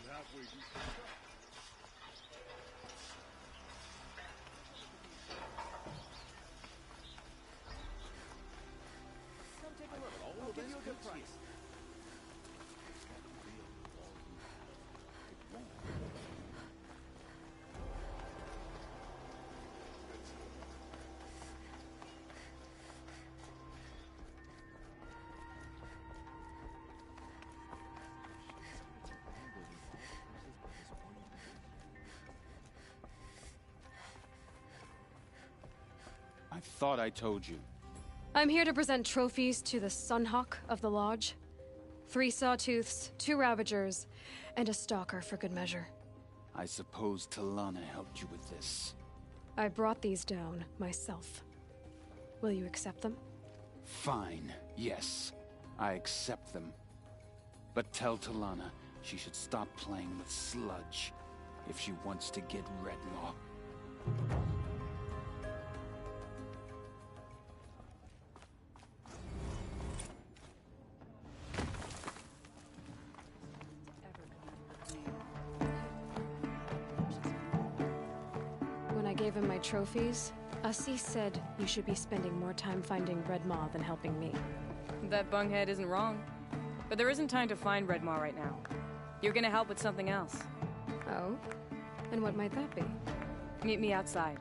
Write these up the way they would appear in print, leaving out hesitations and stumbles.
some halfway decent stuff. Come take a look. I'll give you a good price. I thought I told you. I'm here to present trophies to the Sunhawk of the Lodge. 3 Sawtooths, 2 Ravagers, and a Stalker for good measure. I suppose Talana helped you with this. I brought these down myself. Will you accept them? Fine, yes. I accept them. But tell Talana she should stop playing with sludge if she wants to get Redmaw. When I gave him my trophies, Assis said you should be spending more time finding Redmaw than helping me. That bunghead isn't wrong. But there isn't time to find Redmaw right now. You're gonna help with something else. Oh? And what might that be? Meet me outside.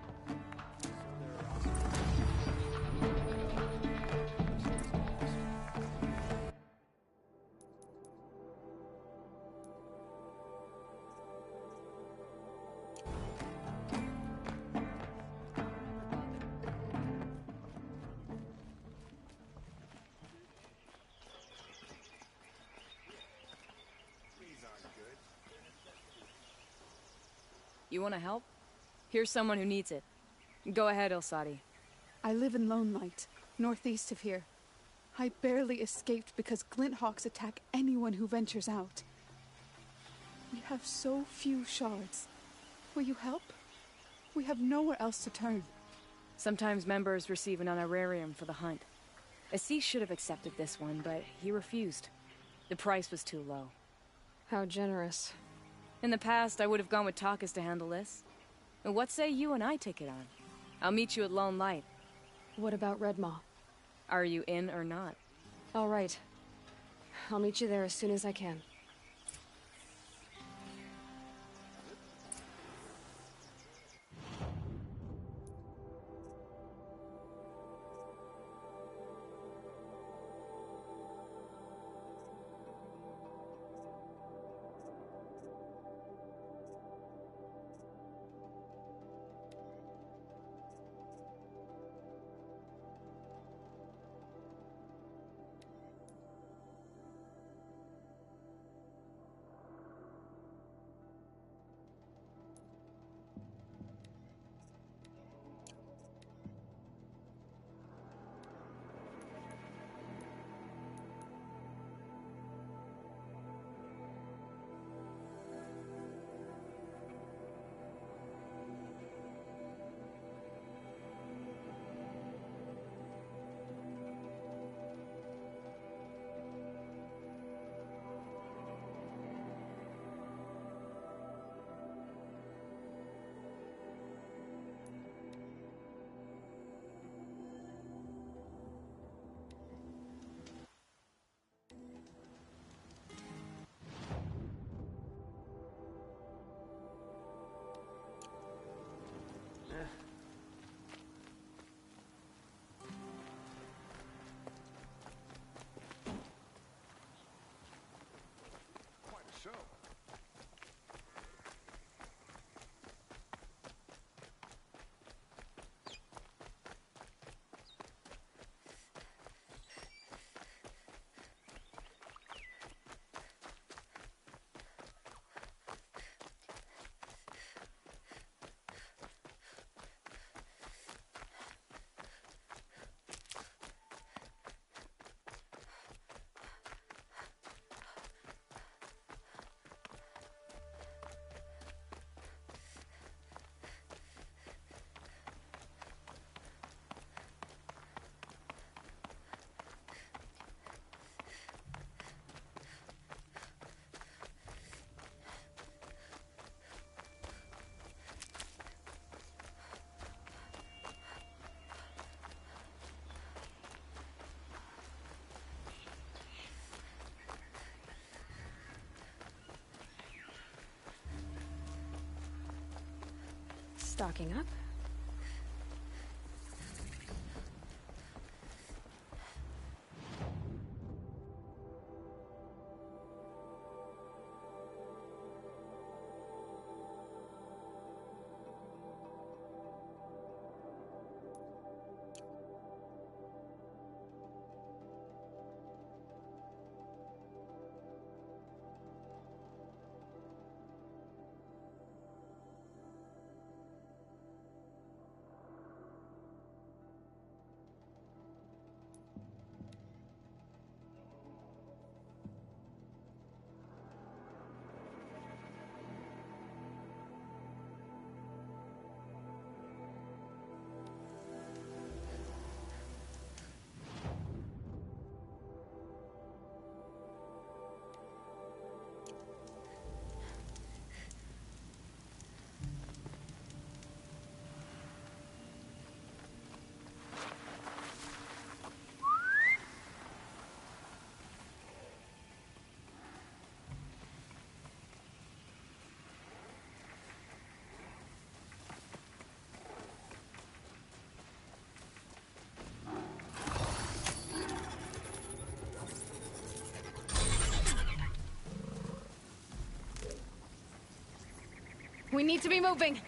You want to help? Here's someone who needs it. Go ahead, Elsadi. I live in Lone Light, northeast of here. I barely escaped because Glinthawks attack anyone who ventures out. We have so few shards. Will you help? We have nowhere else to turn. Sometimes members receive an honorarium for the hunt. Assis should have accepted this one, but he refused. The price was too low. How generous. In the past, I would have gone with Takas to handle this. And what say you and I take it on? I'll meet you at Lone Light. What about Redmaw? Are you in or not? All right. I'll meet you there as soon as I can. Stocking up. We need to be moving.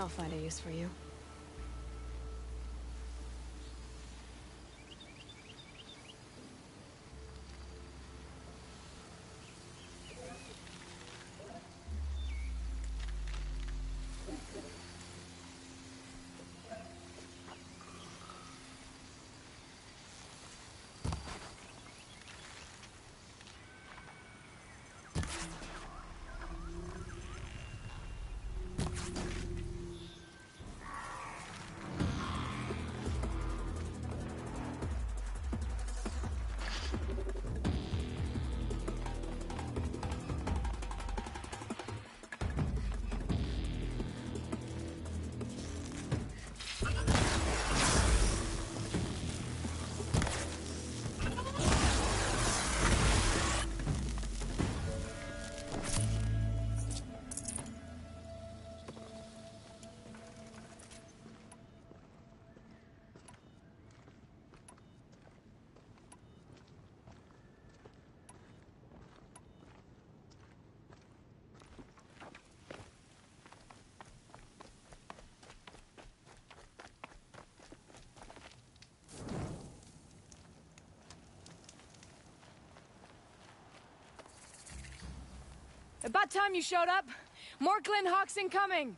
I'll find a use for you. About time you showed up. More Glen Hawks incoming.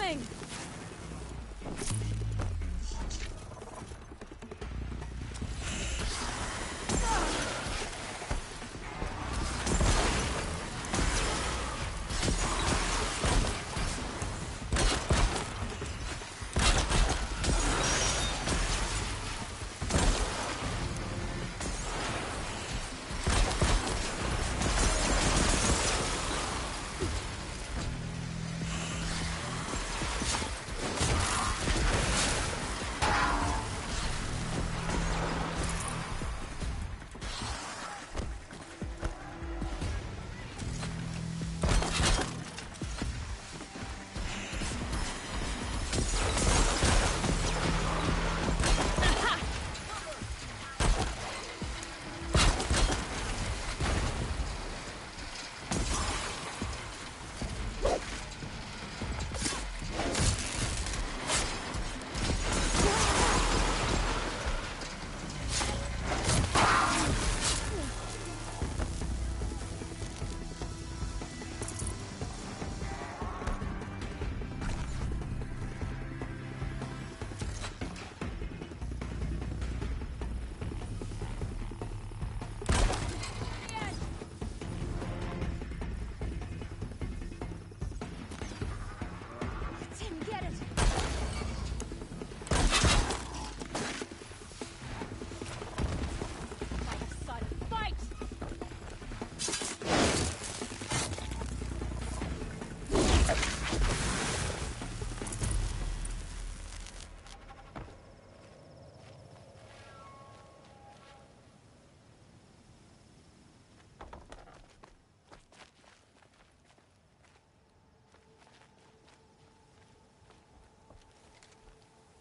healing!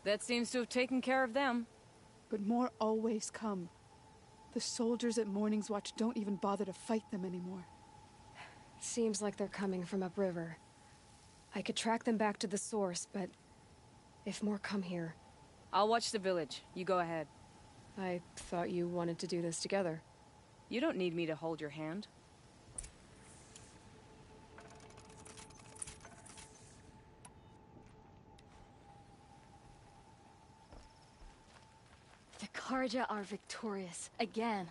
That seems to have taken care of them. But more always come. The soldiers at Morning's Watch don't even bother to fight them anymore. Seems like they're coming from upriver. I could track them back to the source, but if more come here... I'll watch the village. You go ahead. I thought you wanted to do this together. You don't need me to hold your hand. The Karja are victorious, again.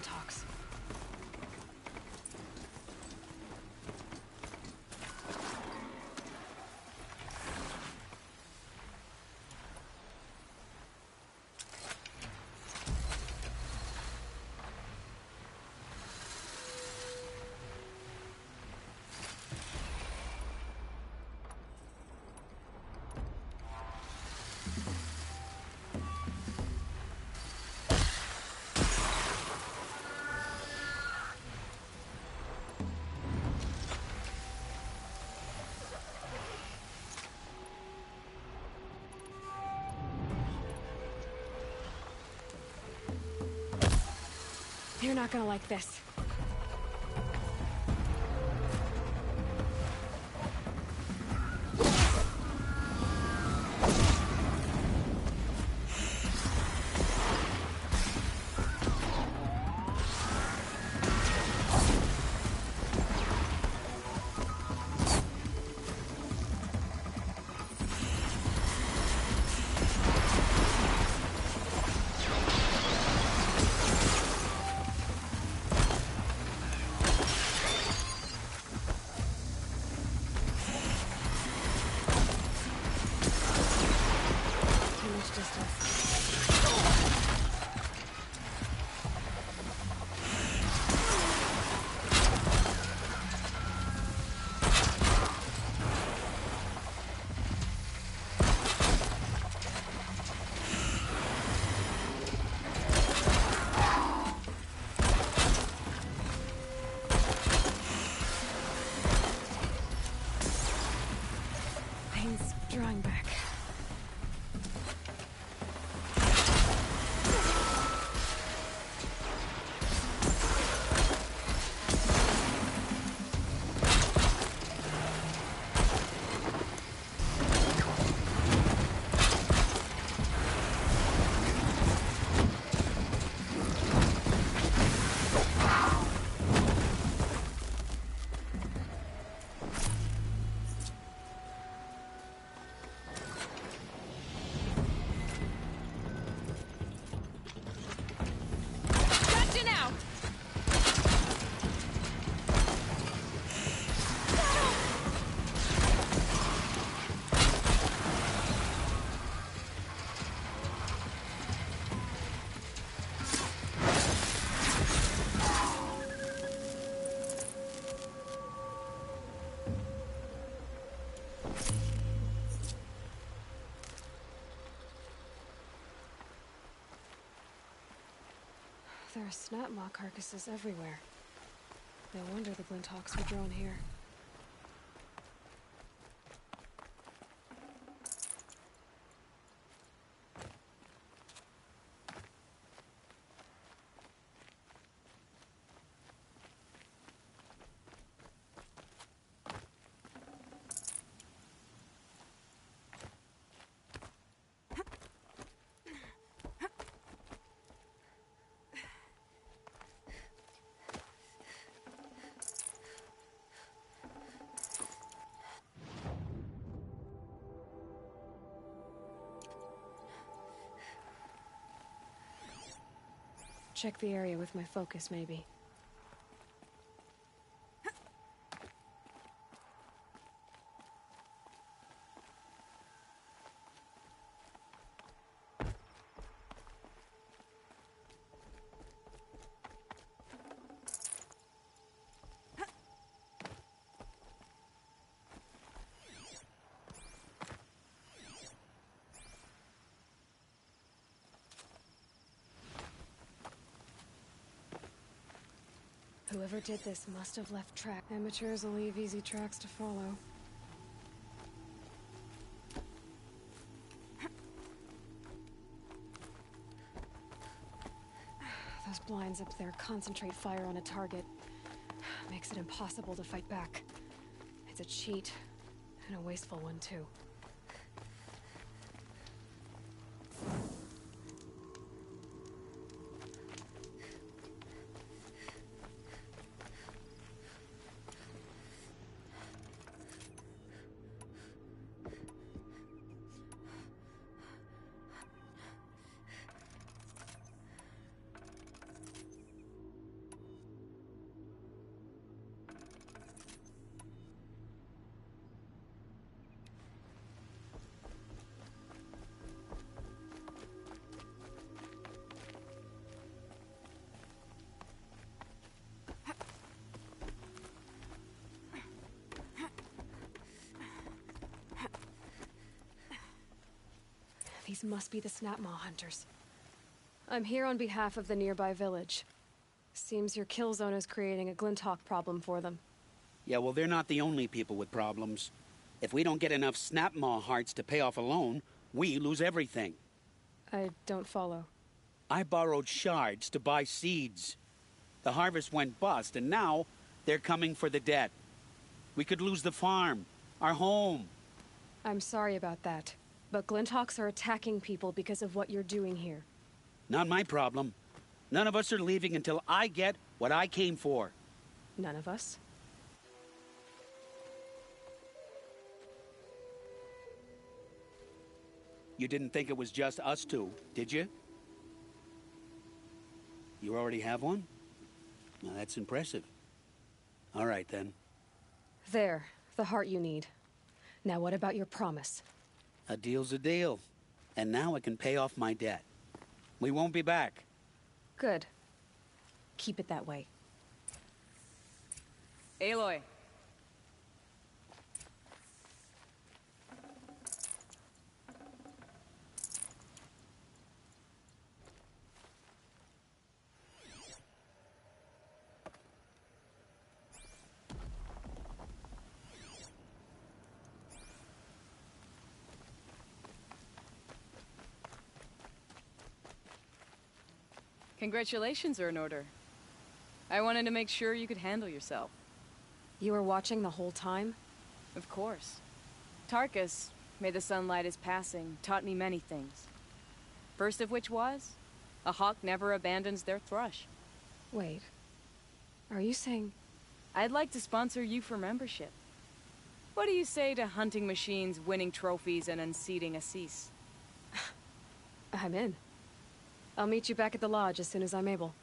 Talks. You're not gonna like this. drawing back. Gotcha now! There are snap maw carcasses everywhere. No wonder the Glinthawks were drawn here. Check the area with my focus, maybe. Whoever did this must have left track. Amateurs will leave easy tracks to follow. Those blinds up there concentrate fire on a target. Makes it impossible to fight back. It's a cheat, and a wasteful one too. These must be the Snapmaw hunters. I'm here on behalf of the nearby village. Seems your kill zone is creating a Glinthawk problem for them. Yeah, well, they're not the only people with problems. If we don't get enough Snapmaw hearts to pay off a loan, we lose everything. I don't follow. I borrowed shards to buy seeds. The harvest went bust, and now they're coming for the debt. We could lose the farm, our home. I'm sorry about that, but Glinthawks are attacking people because of what you're doing here. Not my problem. None of us are leaving until I get what I came for. None of us? You didn't think it was just us two, did you? You already have one? Now that's impressive. All right, then. There, the heart you need. Now what about your promise? A deal's a deal. And now I can pay off my debt. We won't be back. Good. Keep it that way. Aloy. Congratulations are in order. I wanted to make sure you could handle yourself. You were watching the whole time? Of course. Tarkus, may the sunlight is passing, taught me many things. First of which was, a hawk never abandons their thrush. Wait. Are you saying... I'd like to sponsor you for membership. What do you say to hunting machines, winning trophies, and unseating Assis? I'm in. I'll meet you back at the lodge as soon as I'm able.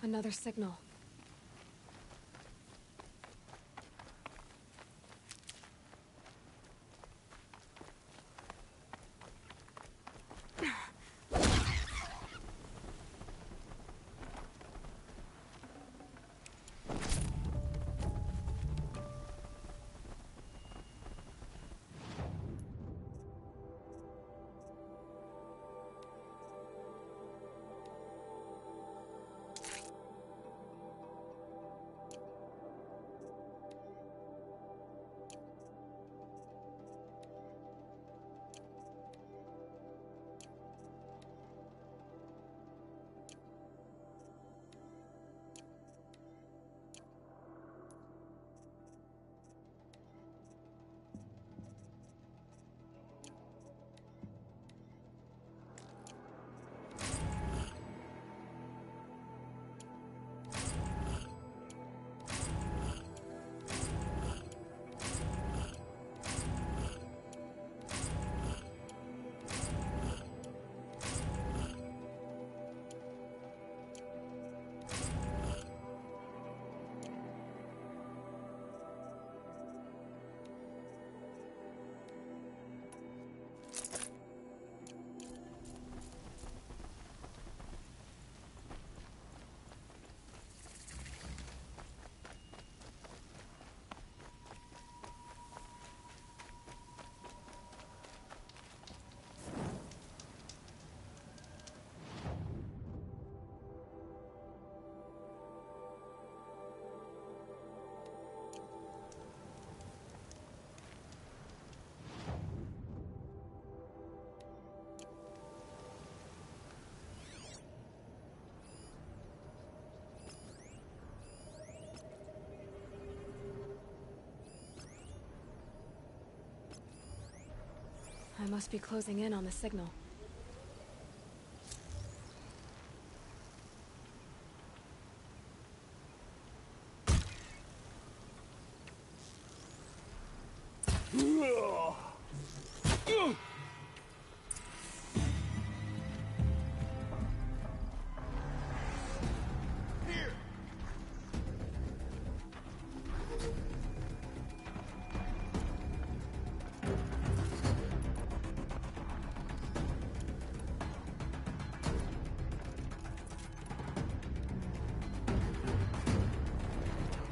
Another signal. I must be closing in on the signal.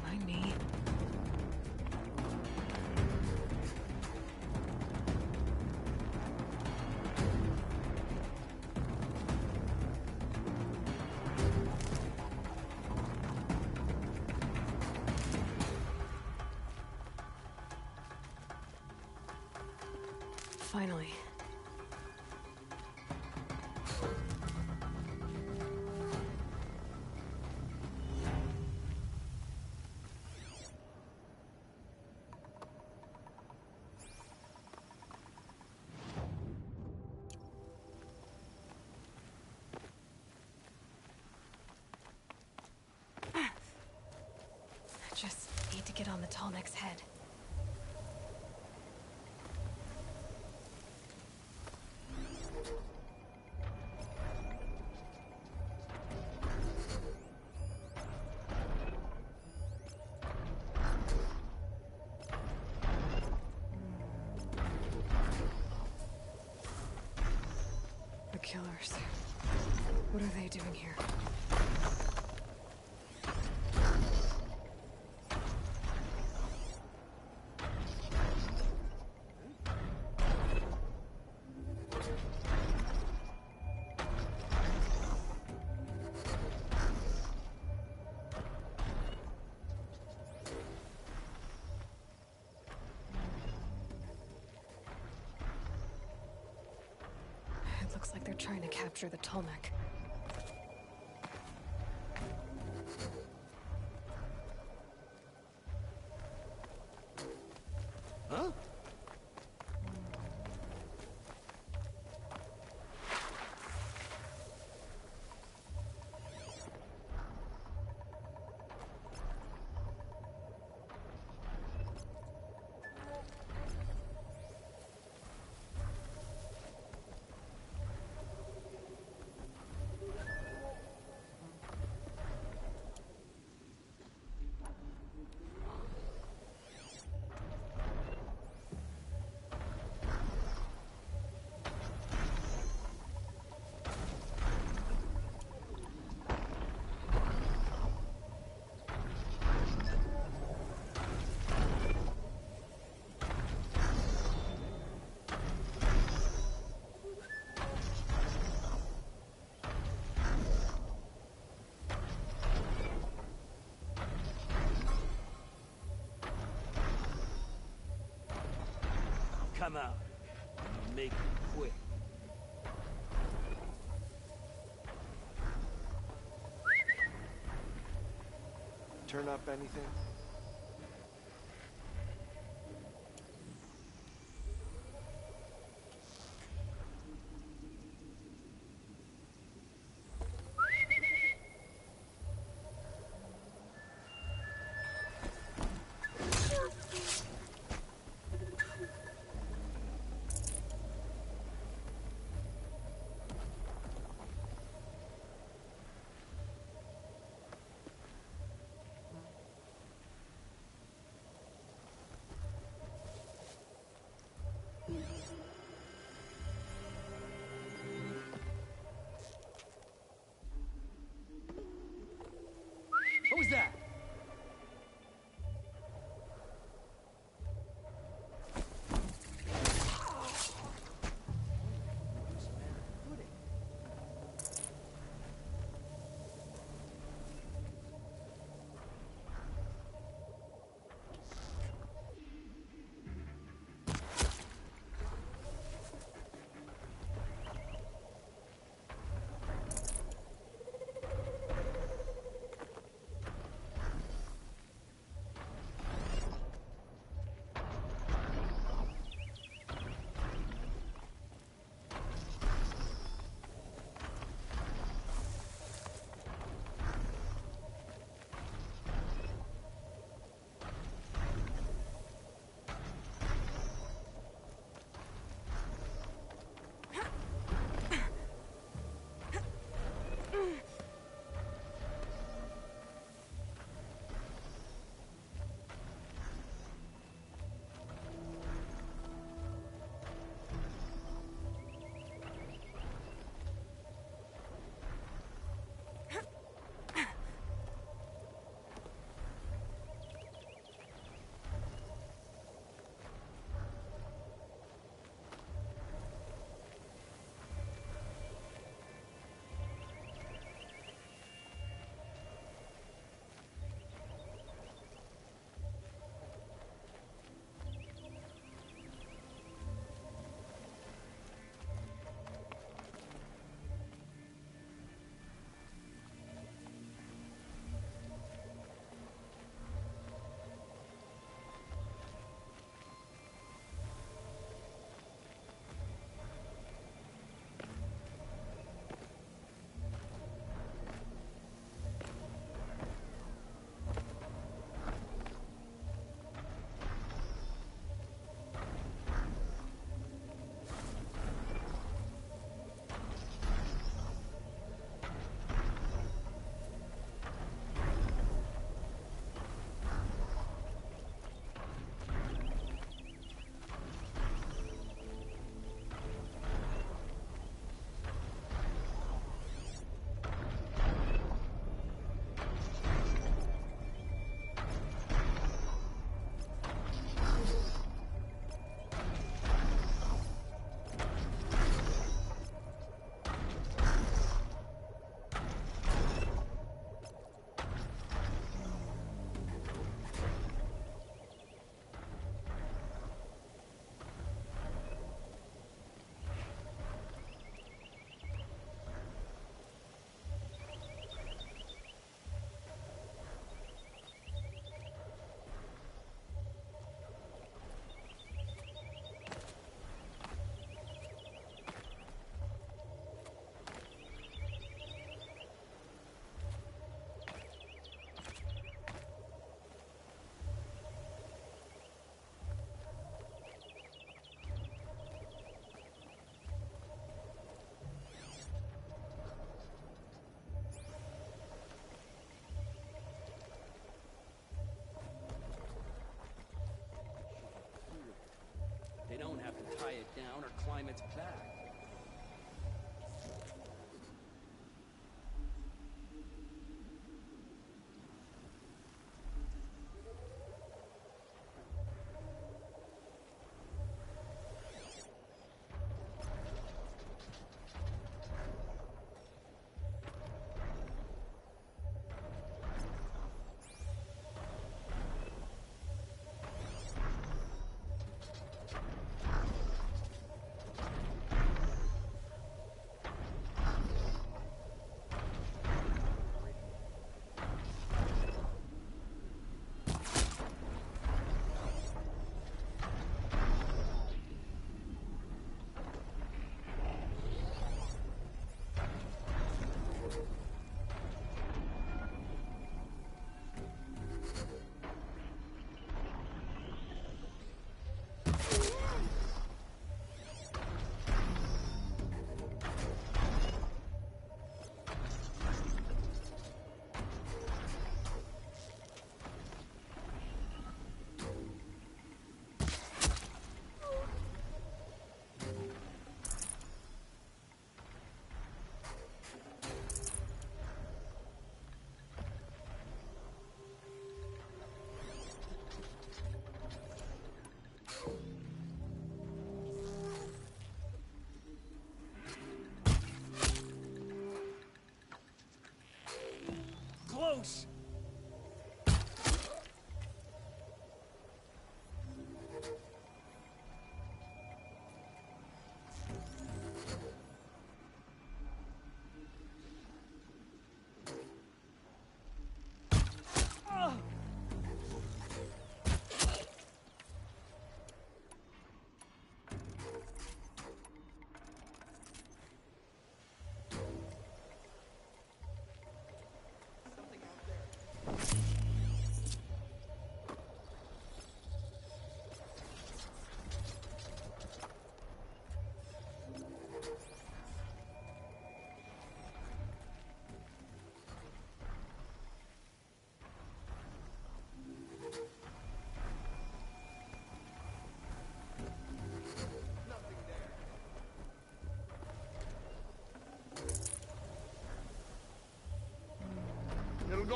Mind me. Finally. I just need to get on the Tallneck's head. Templars. What are they doing here? It looks like they're trying to capture the Tolmec. Huh? Come out. Make it quick. Turn up anything?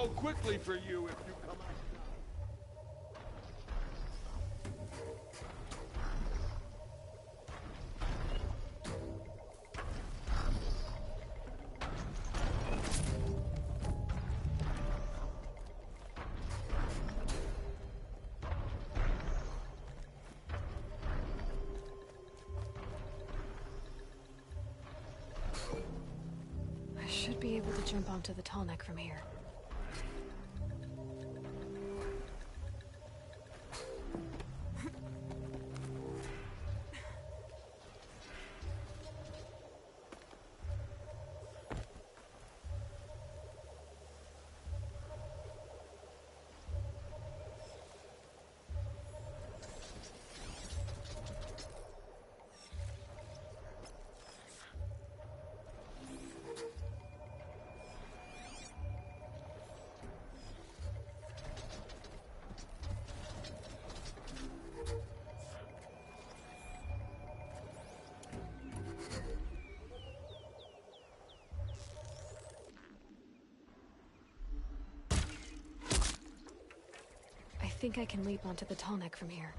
go quickly for you if you come out. I should be able to jump onto the tall neck from here. I think I can leap onto the tall neck from here.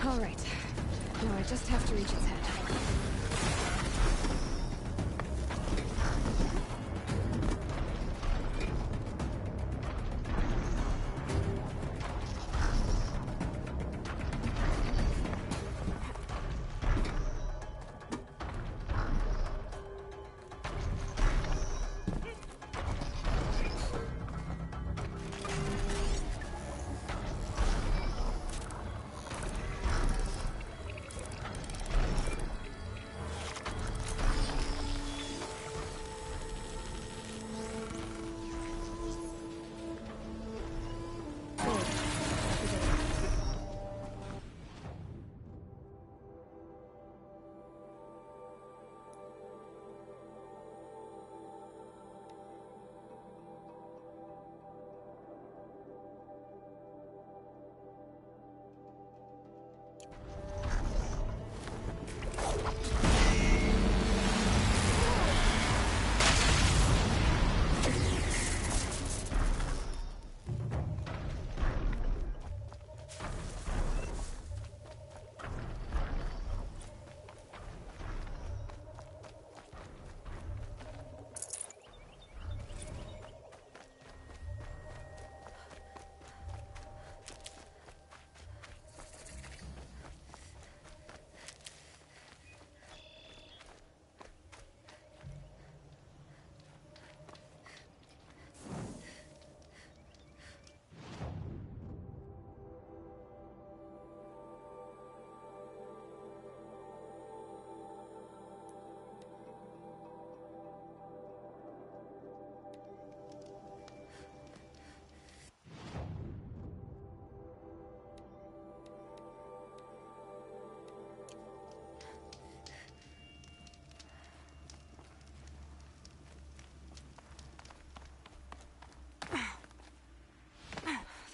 All right. Now I just have to reach its head.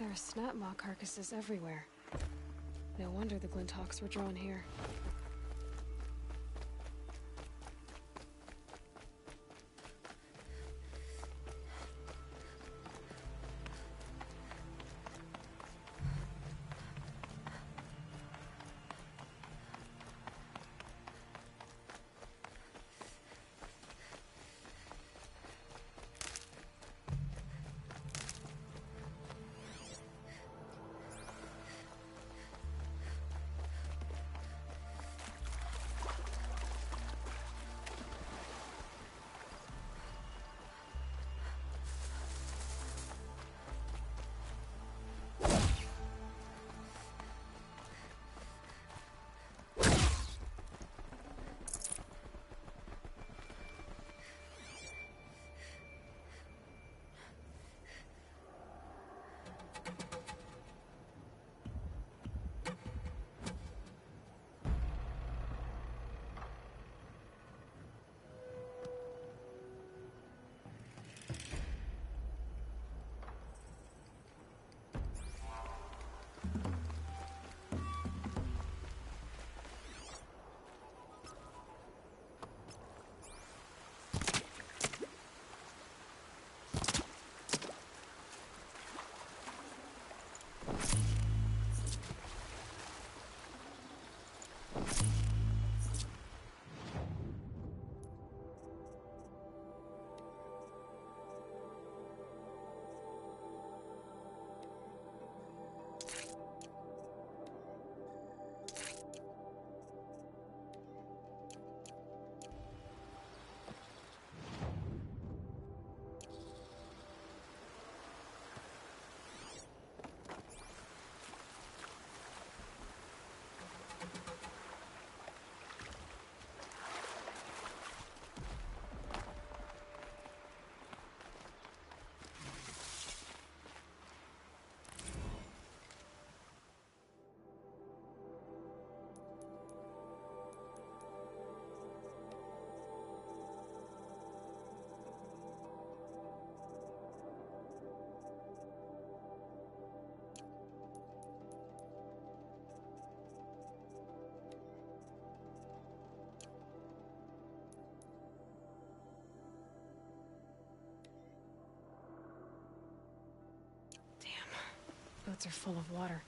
There are snap maw carcasses everywhere. No wonder the Glinthawks were drawn here. are full of water.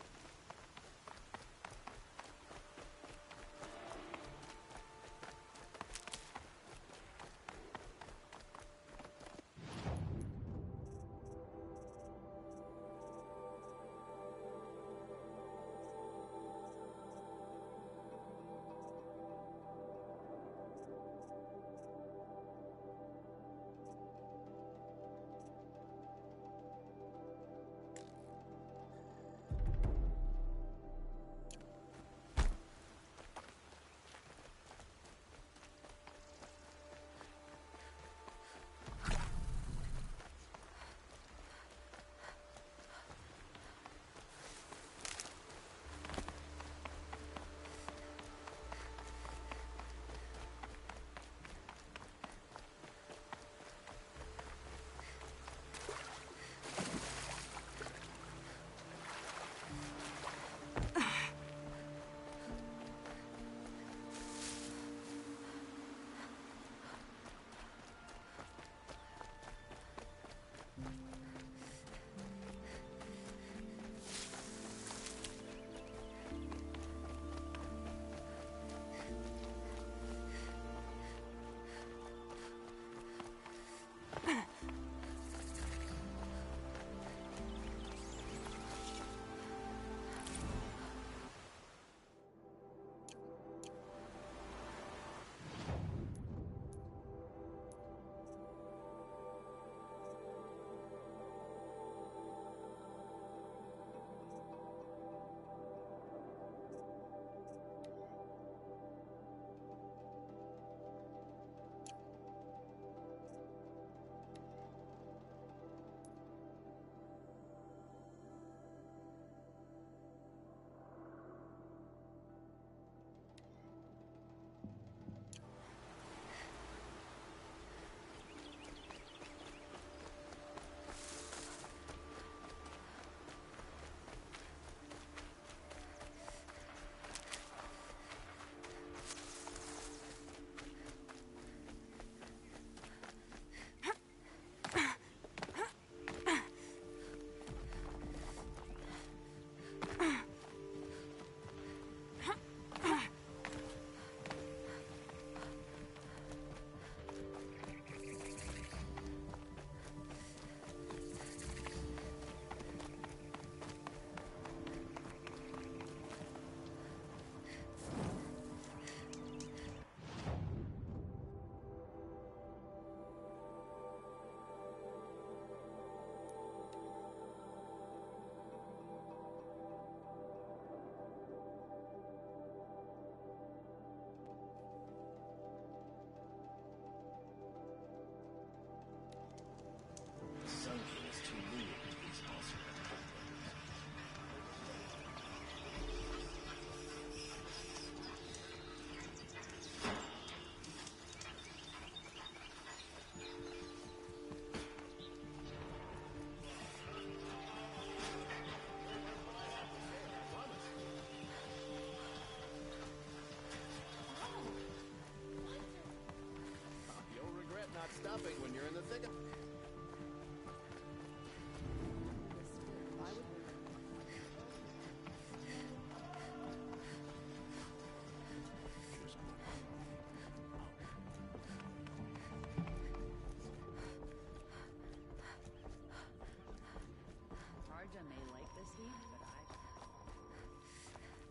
stopping when you're in the thick of...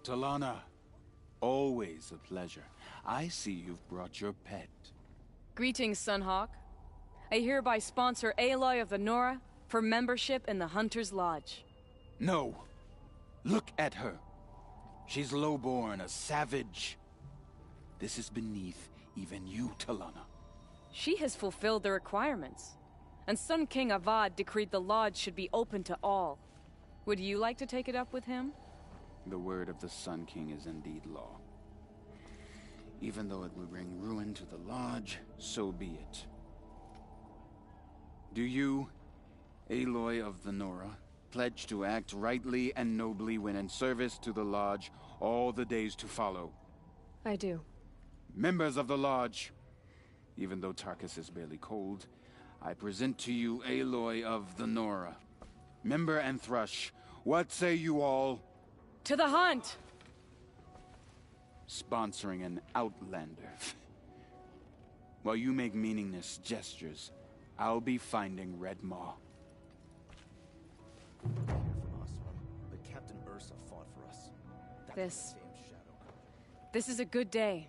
Talana, always a pleasure. I see you've brought your pet. Greetings, Sunhawk. I hereby sponsor Aloy of the Nora for membership in the Hunter's Lodge. No. Look at her. She's lowborn, a savage. This is beneath even you, Talana. She has fulfilled the requirements, and Sun King Avad decreed the Lodge should be open to all. Would you like to take it up with him? The word of the Sun King is indeed law. Even though it will bring ruin to the Lodge, so be it. Do you, Aloy of the Nora, pledge to act rightly and nobly when in service to the Lodge all the days to follow? I do. Members of the Lodge, even though Tarkus is barely cold, I present to you Aloy of the Nora. Member and Thrush, What say you all? To the hunt! Sponsoring an outlander. While you make meaningless gestures, I'll be finding Red Maw. From us, but Captain Ursa fought for us. That's This- the same shadow. This is a good day.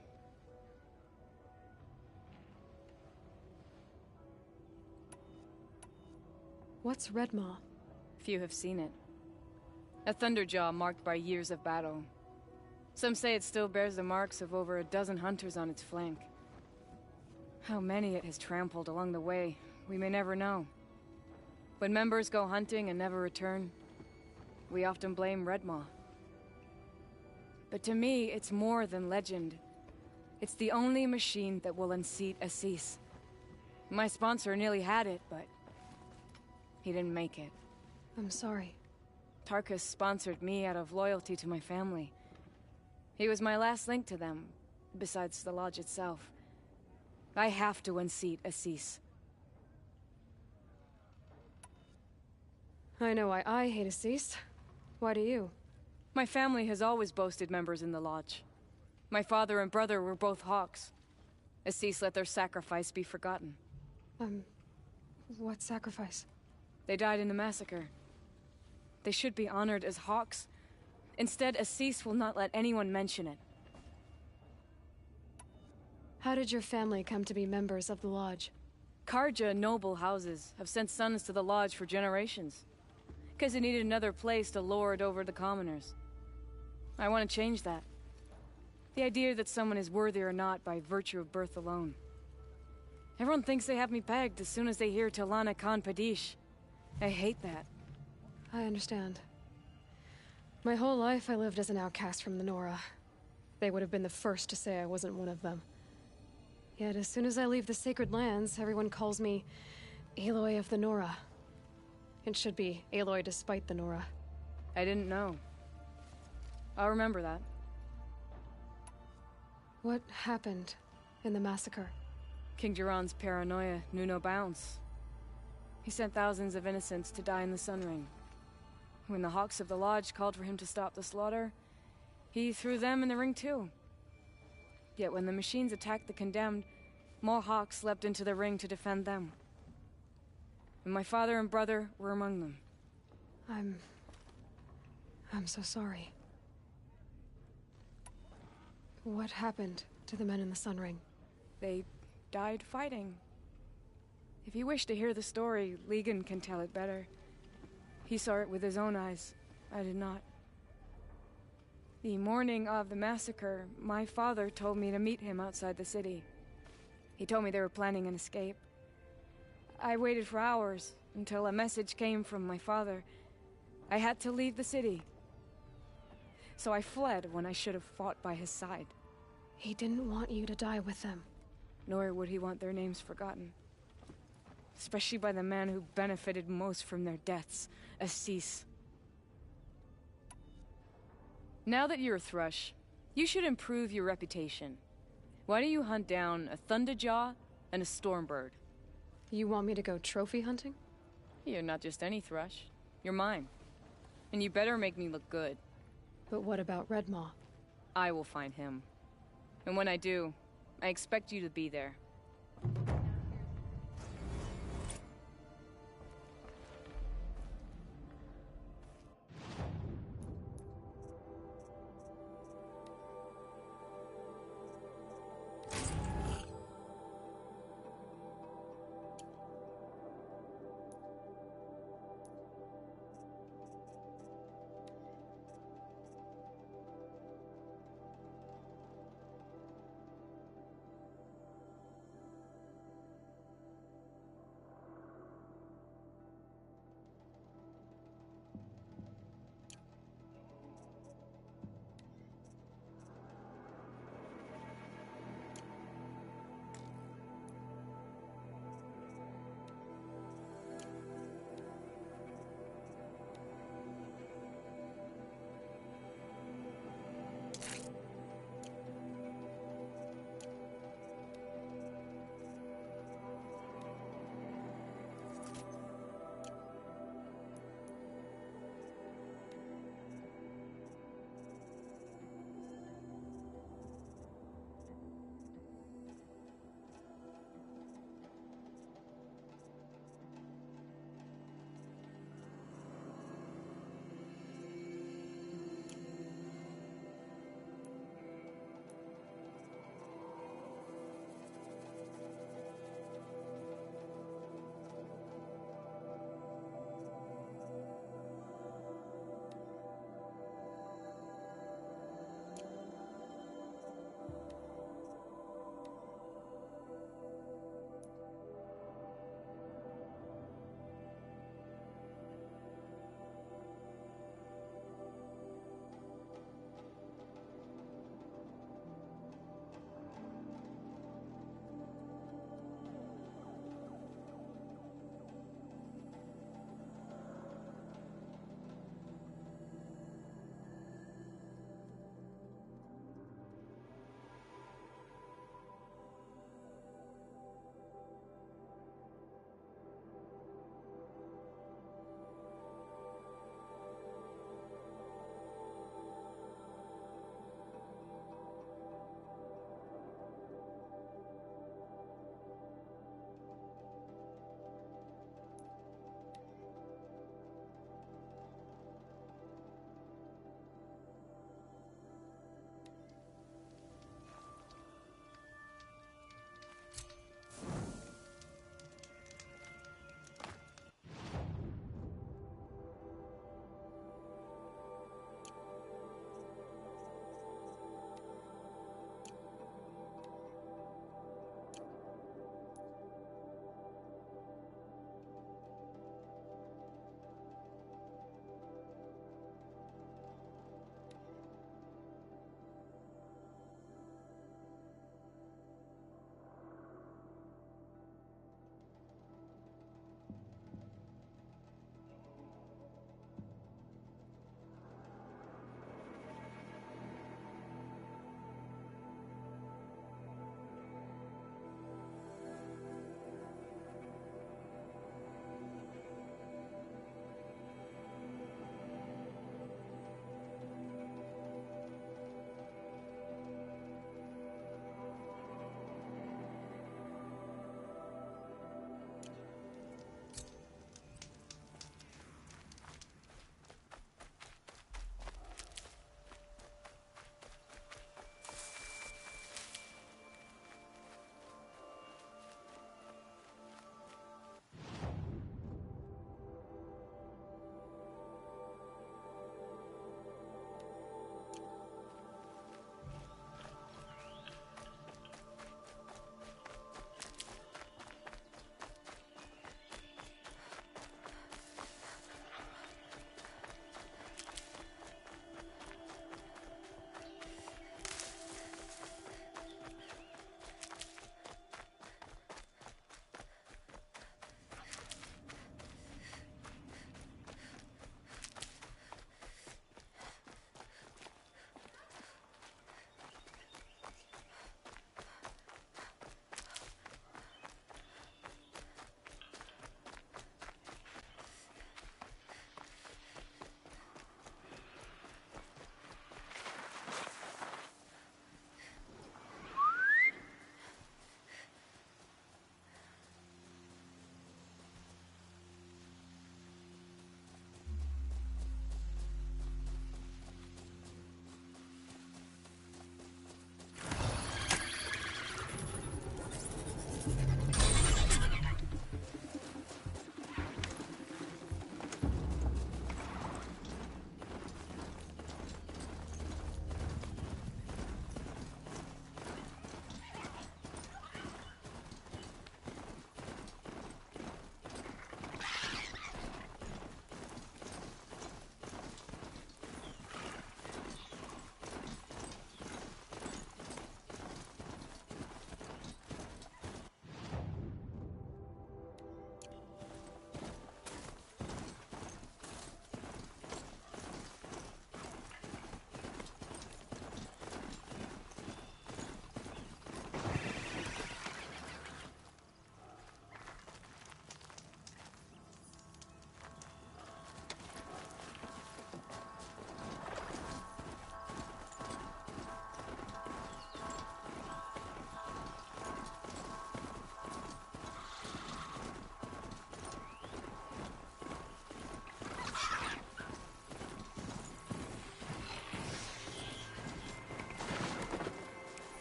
What's Redmaw? Few have seen it. A thunderjaw marked by years of battle. Some say it still bears the marks of over a dozen hunters on its flank. How many it has trampled along the way, we may never know. When members go hunting and never return, we often blame Redmaw. But to me, it's more than legend. It's the only machine that will unseat Assis. My sponsor nearly had it, but he didn't make it. I'm sorry. Tarkus sponsored me out of loyalty to my family. He was my last link to them, besides the lodge itself. I have to unseat Assis. I know why I hate Assis. Why do you? My family has always boasted members in the lodge. My father and brother were both hawks. Assis let their sacrifice be forgotten. What sacrifice? They died in the massacre. They should be honored as hawks. Instead, Assis will not let anyone mention it. How did your family come to be members of the lodge? Karja noble houses have sent sons to the lodge for generations. Because they needed another place to lord over the commoners. I want to change that. The idea that someone is worthy or not by virtue of birth alone. Everyone thinks they have me pegged as soon as they hear Talana Khan Padish. I hate that. I understand. My whole life I lived as an outcast from the Nora. They would have been the first to say I wasn't one of them. Yet as soon as I leave the sacred lands, everyone calls me Aloy of the Nora. It should be Aloy despite the Nora. I didn't know. I'll remember that. What happened in the massacre? King Jiran's paranoia knew no bounds. He sent thousands of innocents to die in the Sun Ring. When the Hawks of the Lodge called for him to stop the slaughter, he threw them in the ring too. Yet when the machines attacked the condemned, more Hawks leapt into the ring to defend them. And my father and brother were among them. I'm so sorry. What happened to the men in the Sun Ring? They died fighting. If you wish to hear the story, Legan can tell it better. He saw it with his own eyes. I did not. The morning of the massacre, my father told me to meet him outside the city. He told me they were planning an escape. I waited for hours until a message came from my father. I had to leave the city. So I fled when I should have fought by his side. He didn't want you to die with them. Nor would he want their names forgotten. Especially by the man who benefited most from their deaths, Assis. Now that you're a Thrush, you should improve your reputation. Why don't you hunt down a Thunderjaw and a Stormbird? You want me to go trophy hunting? You're not just any Thrush. You're mine. And you better make me look good. But what about Redmaw? I will find him. And when I do, I expect you to be there.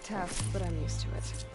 task, but I'm used to it.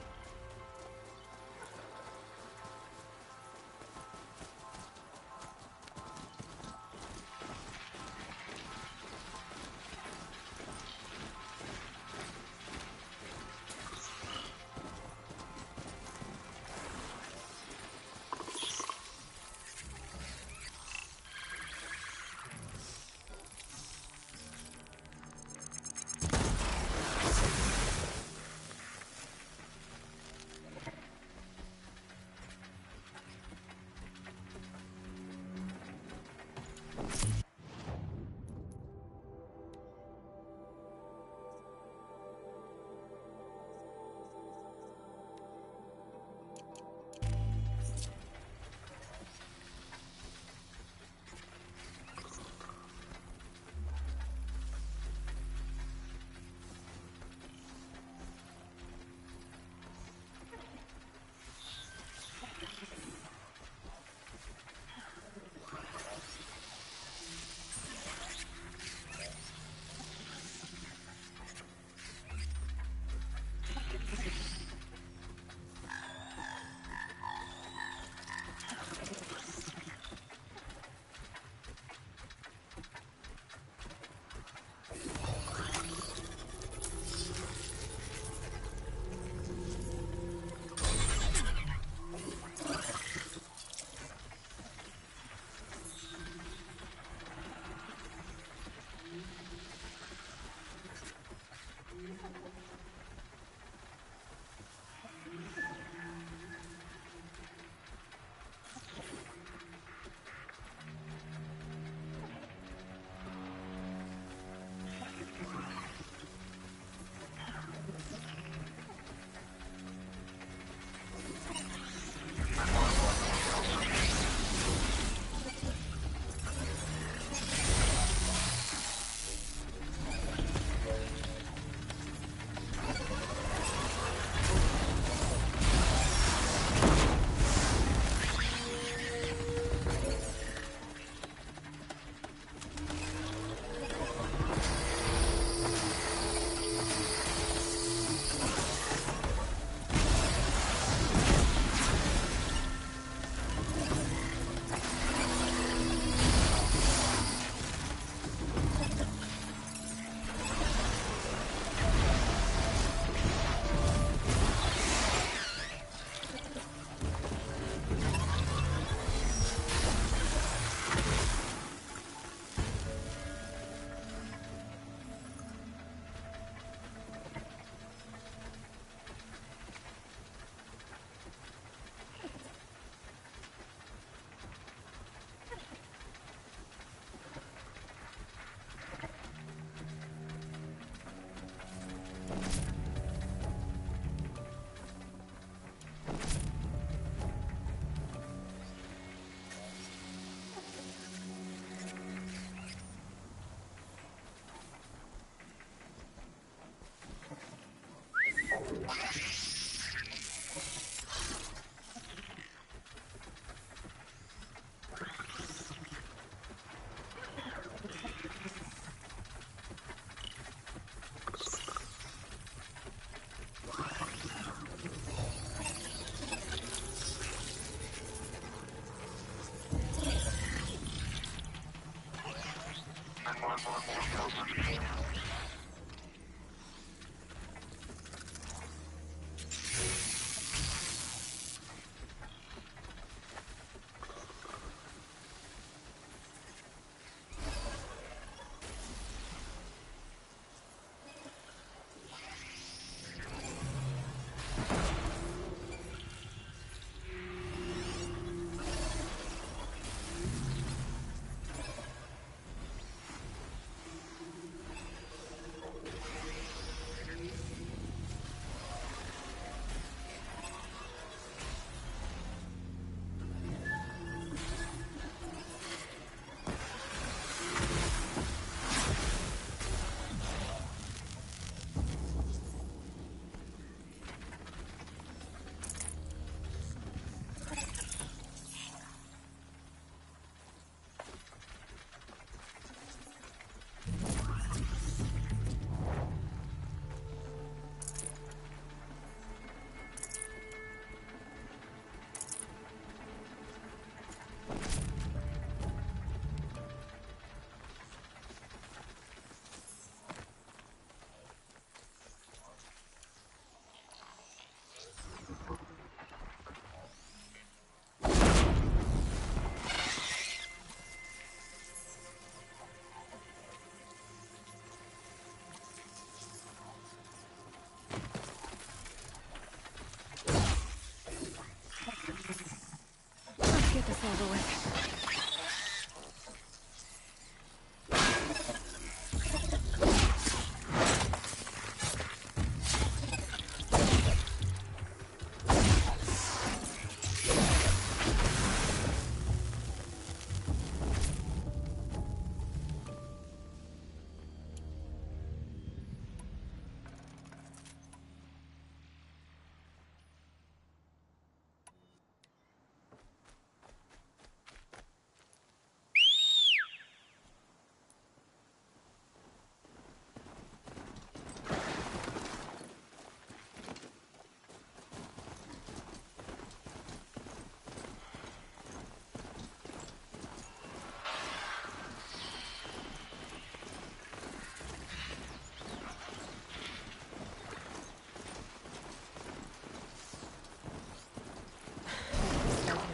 over with.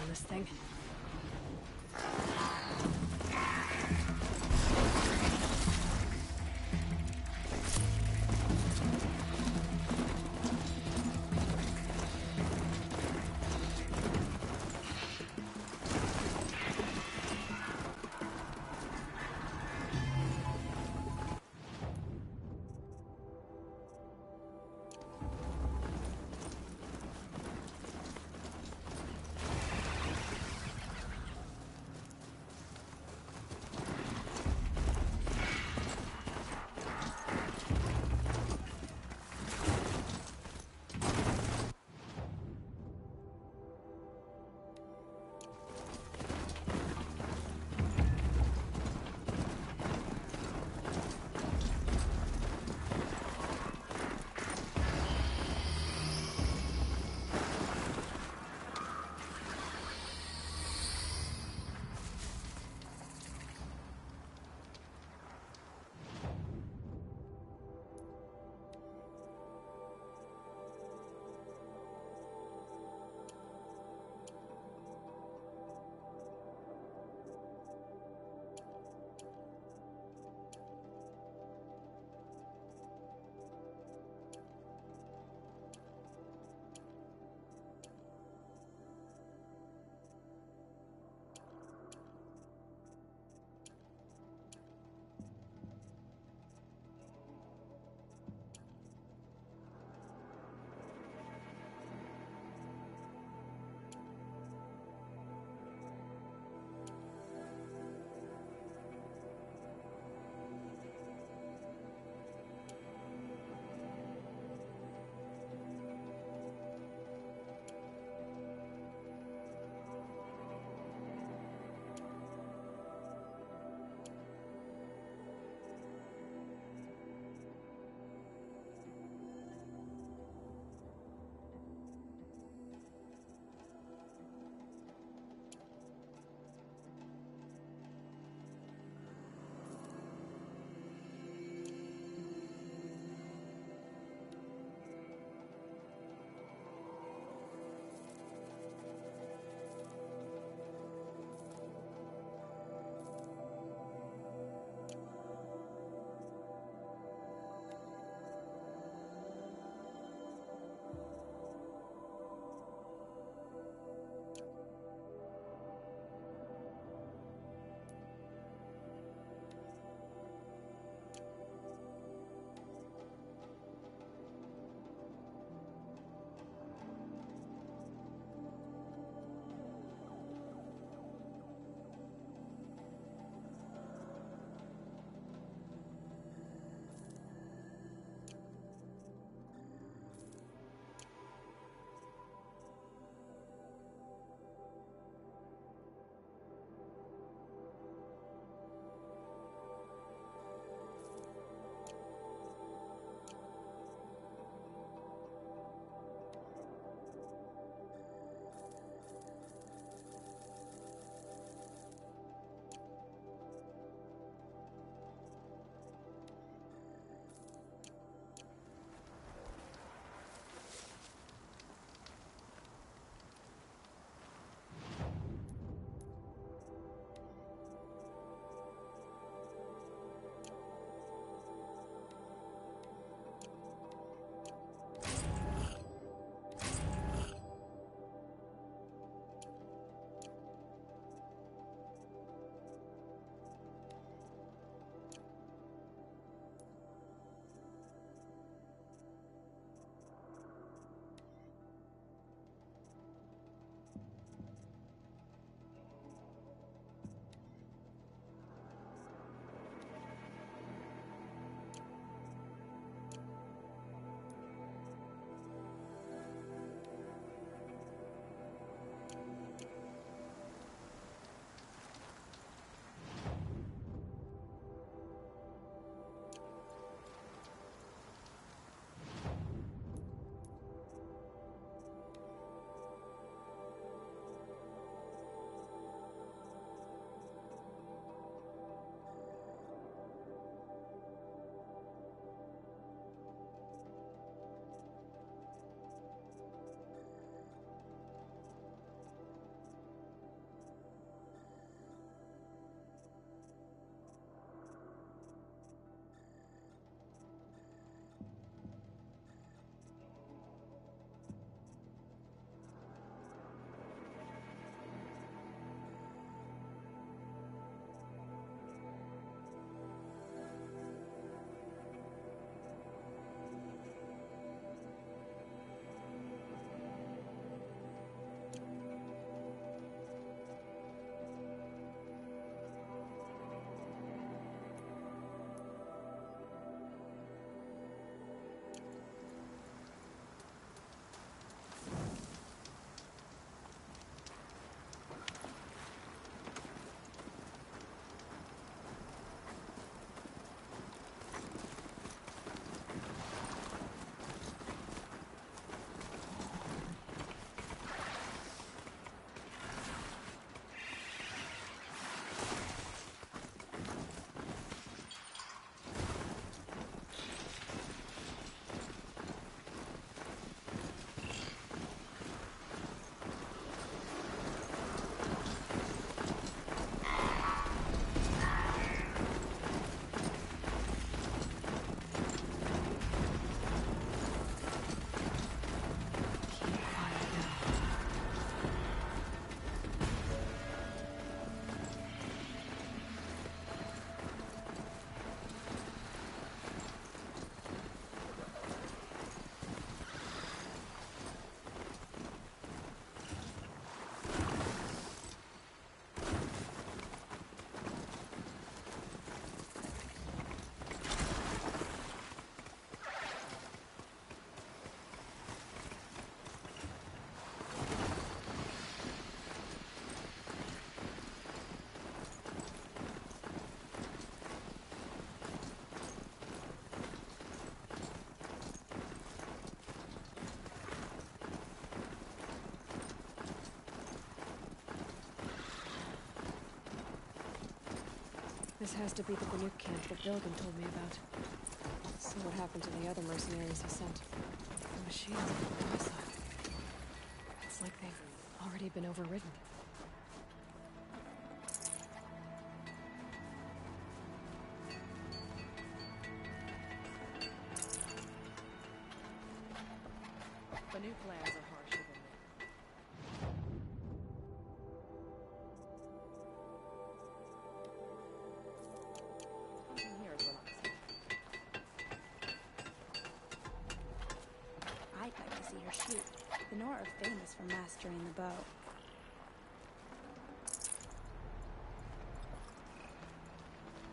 This thing. This has to be the Banuk camp that Bilgan told me about. So what happened to the other mercenaries he sent? The machines are docile. It's like they've already been overridden. Banuk lands are harsher than this. Something here is relaxing. I'd like to see her shoot. The Nora are famous for mastering the bow.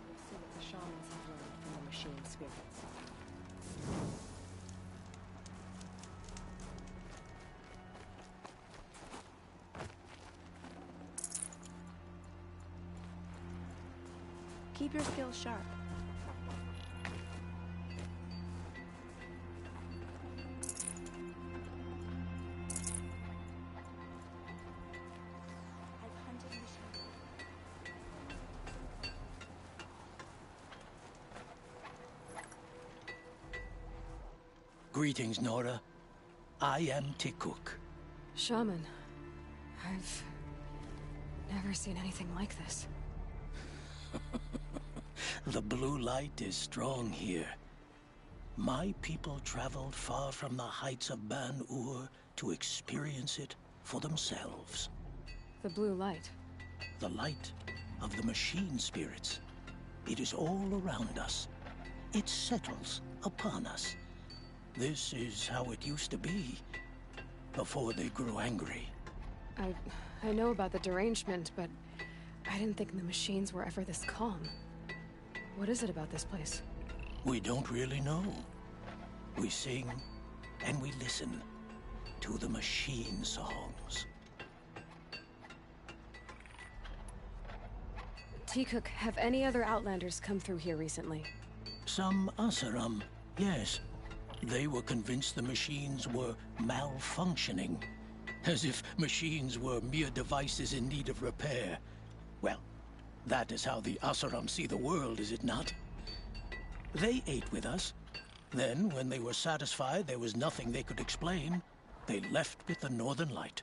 We'll see what the shamans have learned from the machine spirits. Keep your skills sharp. I've hunted machines. Greetings, Nora. I am Tikuk. Shaman. I've never seen anything like this. The blue light is strong here. My people traveled far from the heights of Ban-Ur to experience it for themselves. The blue light. The light of the machine spirits. It is all around us. It settles upon us. This is how it used to be, before they grew angry. I know about the derangement, but I didn't think the machines were ever this calm. What is it about this place? We don't really know. We sing and we listen to the machine songs. Tikuk, have any other Outlanders come through here recently? Some Asaram, yes. They were convinced the machines were malfunctioning. As if machines were mere devices in need of repair. Well, that is how the Asaram see the world, is it not? They ate with us. Then, when they were satisfied there was nothing they could explain, they left with the Northern Light.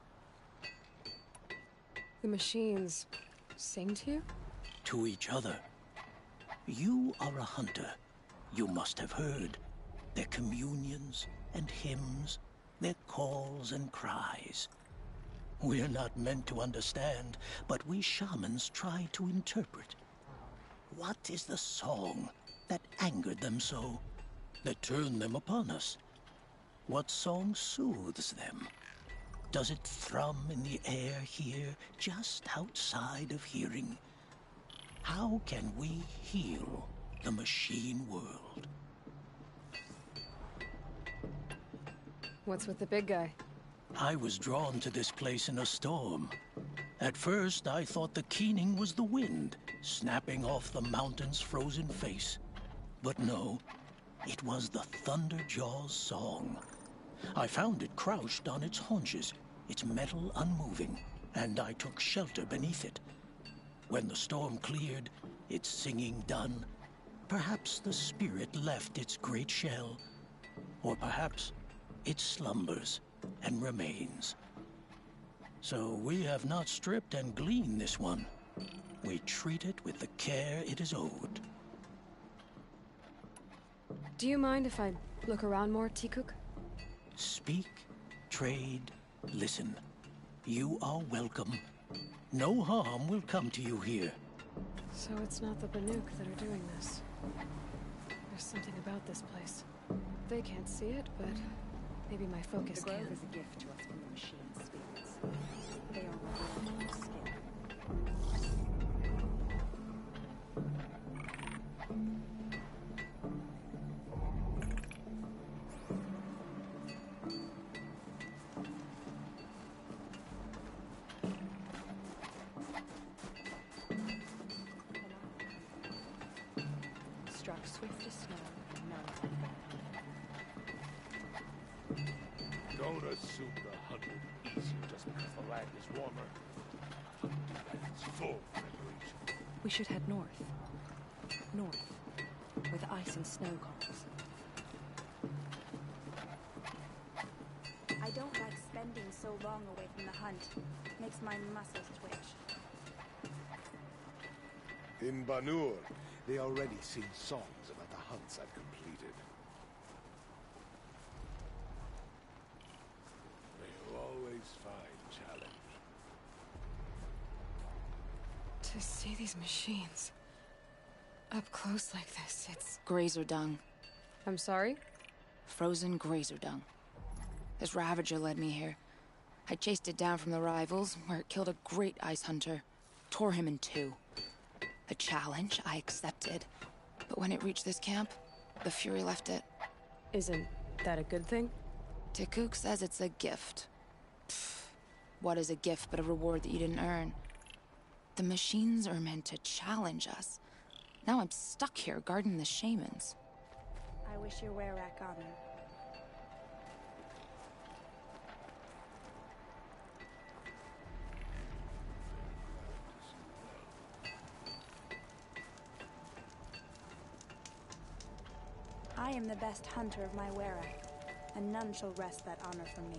The machines sing to you? To each other. You are a hunter. You must have heard their communions and hymns, their calls and cries. We're not meant to understand, but we shamans try to interpret. What is the song that angered them so, that turned them upon us? What song soothes them? Does it thrum in the air here, just outside of hearing? How can we heal the machine world? What's with the big guy? I was drawn to this place in a storm. At first, I thought the keening was the wind, snapping off the mountain's frozen face. But no, it was the Thunderjaw's song. I found it crouched on its haunches, its metal unmoving, and I took shelter beneath it. When the storm cleared, its singing done, perhaps the spirit left its great shell, or perhaps it slumbers and remains. So we have not stripped and gleaned this one. We treat it with the care it is owed. Do you mind if I look around more, Tikuk? Speak, trade, listen. You are welcome. No harm will come to you here. So it's not the Banuk that are doing this. There's something about this place. They can't see it, but maybe my focus The can. grove is a gift to us from the machine spirits. They are revealed in our skin. Struck swift as snow, and none can fail. Don't assume the hunt will be easier just because the land is warmer. The land is full of preparation. We should head north. north, where the ice and snow calls. I don't like spending so long away from the hunt. Makes my muscles twitch. In Banur, they already sing songs about the hunts I've completed. They'll always find challenge. To see these machines up close like this, it's... Grazer dung. I'm sorry? Frozen grazer dung. This Ravager led me here. I chased it down from the rivals, where it killed a great ice hunter. Tore him in two. The challenge I accepted. But when it reached this camp, the Fury left it. Isn't that a good thing? Tikuk says it's a gift. Pfft. What is a gift but a reward that you didn't earn? The machines are meant to challenge us. Now I'm stuck here guarding the shamans. I wish your were-rack on them. I am the best hunter of my were-rack, and none shall wrest that honor from me.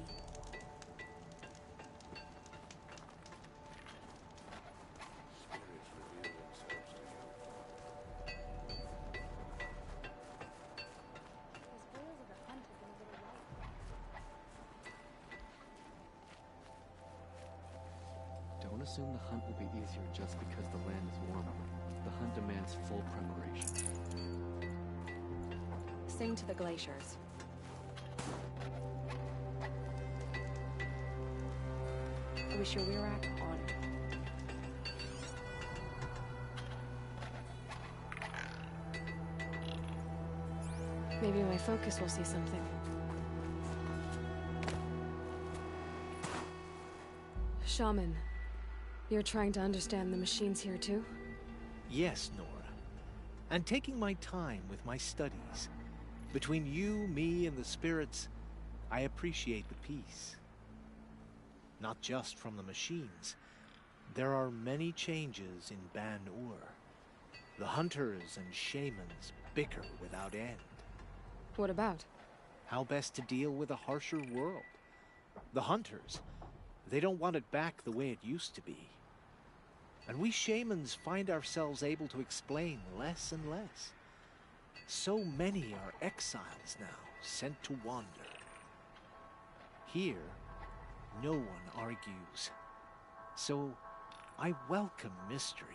Don't assume the hunt will be easier just because the land is warmer. The hunt demands full preparation. Sing to the glaciers. I wish your were-rack on it. Maybe my focus will see something. Shaman, you're trying to understand the machines here too? Yes, Nora. And taking my time with my studies. Between you, me, and the spirits, I appreciate the peace. Not just from the machines. There are many changes in Ban-Ur. The hunters and shamans bicker without end. What about? How best to deal with a harsher world. The hunters, they don't want it back the way it used to be. And we shamans find ourselves able to explain less and less. So many are exiles now, sent to wander. Here, no one argues. So, I welcome mystery.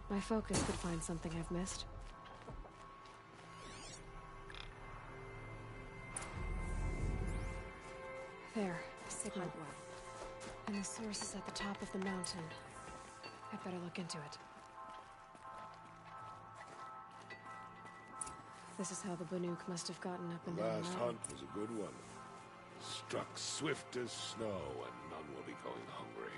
My focus could find something I've missed. There, the signal. And the source is at the top of the mountain. I'd better look into it. This is how the Banuk must have gotten up in the Last night. hunt was a good one. Struck swift as snow, and none will be going hungry.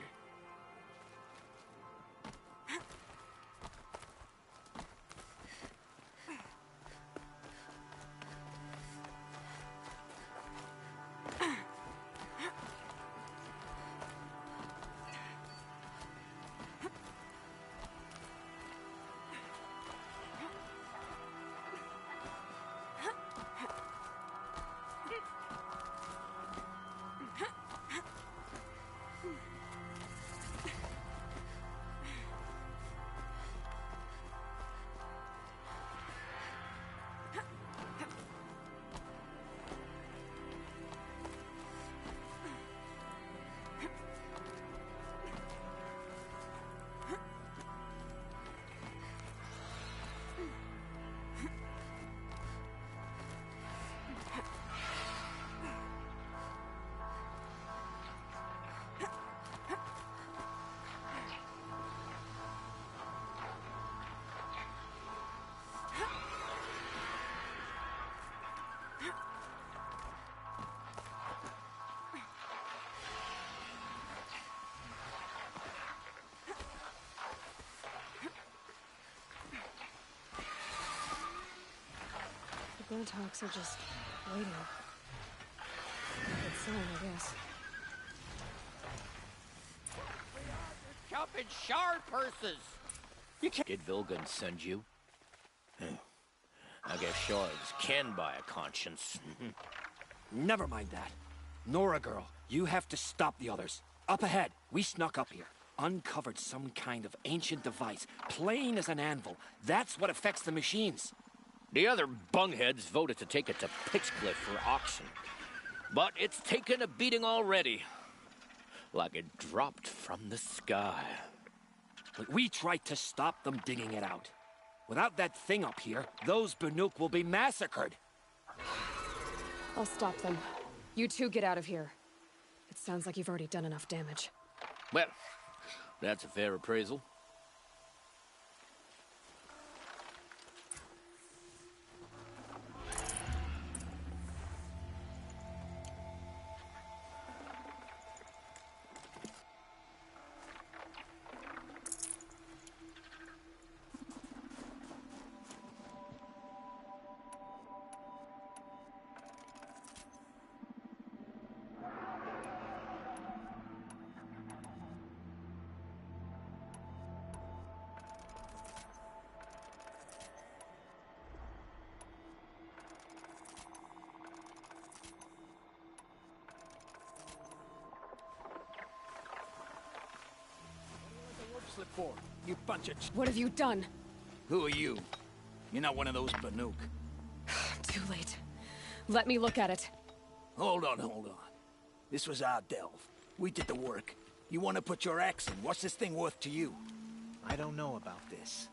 The Glinthawks are just waiting. Good sign, I guess. up in shard purses. Did Vilgun send you? I guess shards can buy a conscience. Never mind that. Nora girl, you have to stop the others. Up ahead, we snuck up here. Uncovered some kind of ancient device, plain as an anvil. That's what affects the machines. The other bungheads voted to take it to Pitchcliff for auction. But it's taken a beating already. Like it dropped from the sky. But we tried to stop them digging it out. Without that thing up here, those Banuk will be massacred. I'll stop them. You two get out of here. It sounds like you've already done enough damage. Well, that's a fair appraisal. Slip forward, you bunch of... What have you done? Who are you? You're not one of those Banuk. Too late. Let me look at it. Hold on. This was our delve. We did the work. You want to put your axe in? What's this thing worth to you? I don't know about this.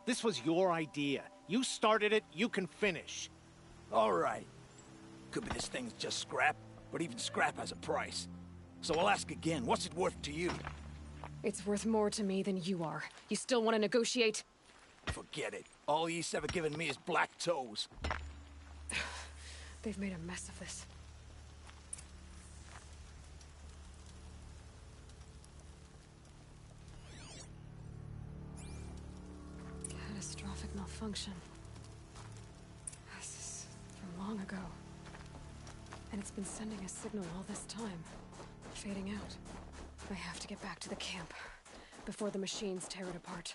This was your idea. You started it, you can finish. All right. Could be this thing's just scrap, but even scrap has a price. So I'll ask again, what's it worth to you? It's worth more to me than you are. You still want to negotiate? Forget it. All Yeast's ever given me is black toes. They've made a mess of this. Catastrophic malfunction. This is from long ago. And it's been sending a signal all this time. Fading out. I have to get back to the camp before the machines tear it apart.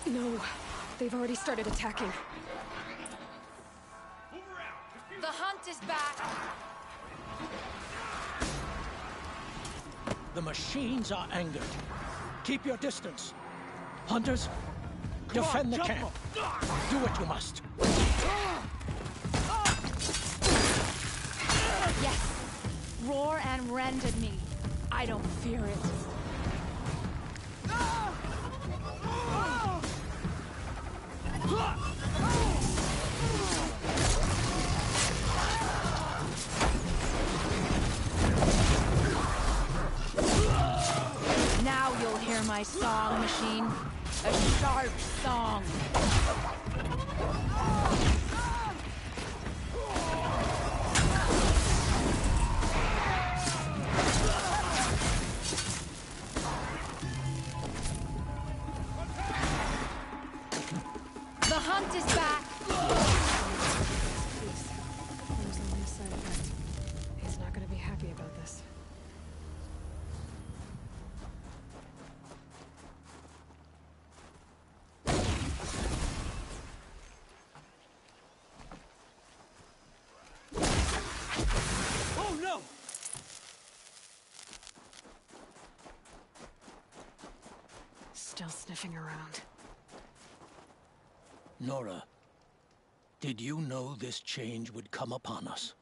No, they've already started attacking. The hunt is back! The machines are angered. Keep your distance. Hunters, defend the camp. Do what you must. Yes! Roar and rend at me. I don't fear it. Now you'll hear my song, machine. A sharp song. The hunt is back! Please. There's only a side effect. He's not gonna be happy about this. Oh no! Still sniffing around. Nora, did you know this change would come upon us?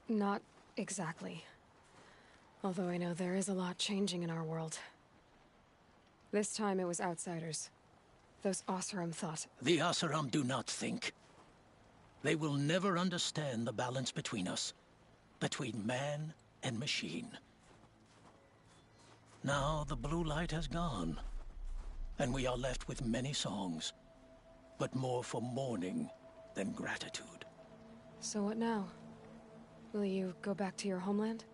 Not exactly. Although I know there is a lot changing in our world. This time it was outsiders. Those Oseram thought. The Oseram do not think. They will never understand the balance between us. Between man and machine. Now the blue light has gone. And we are left with many songs. But more for mourning than gratitude. So what now? Will you go back to your homeland?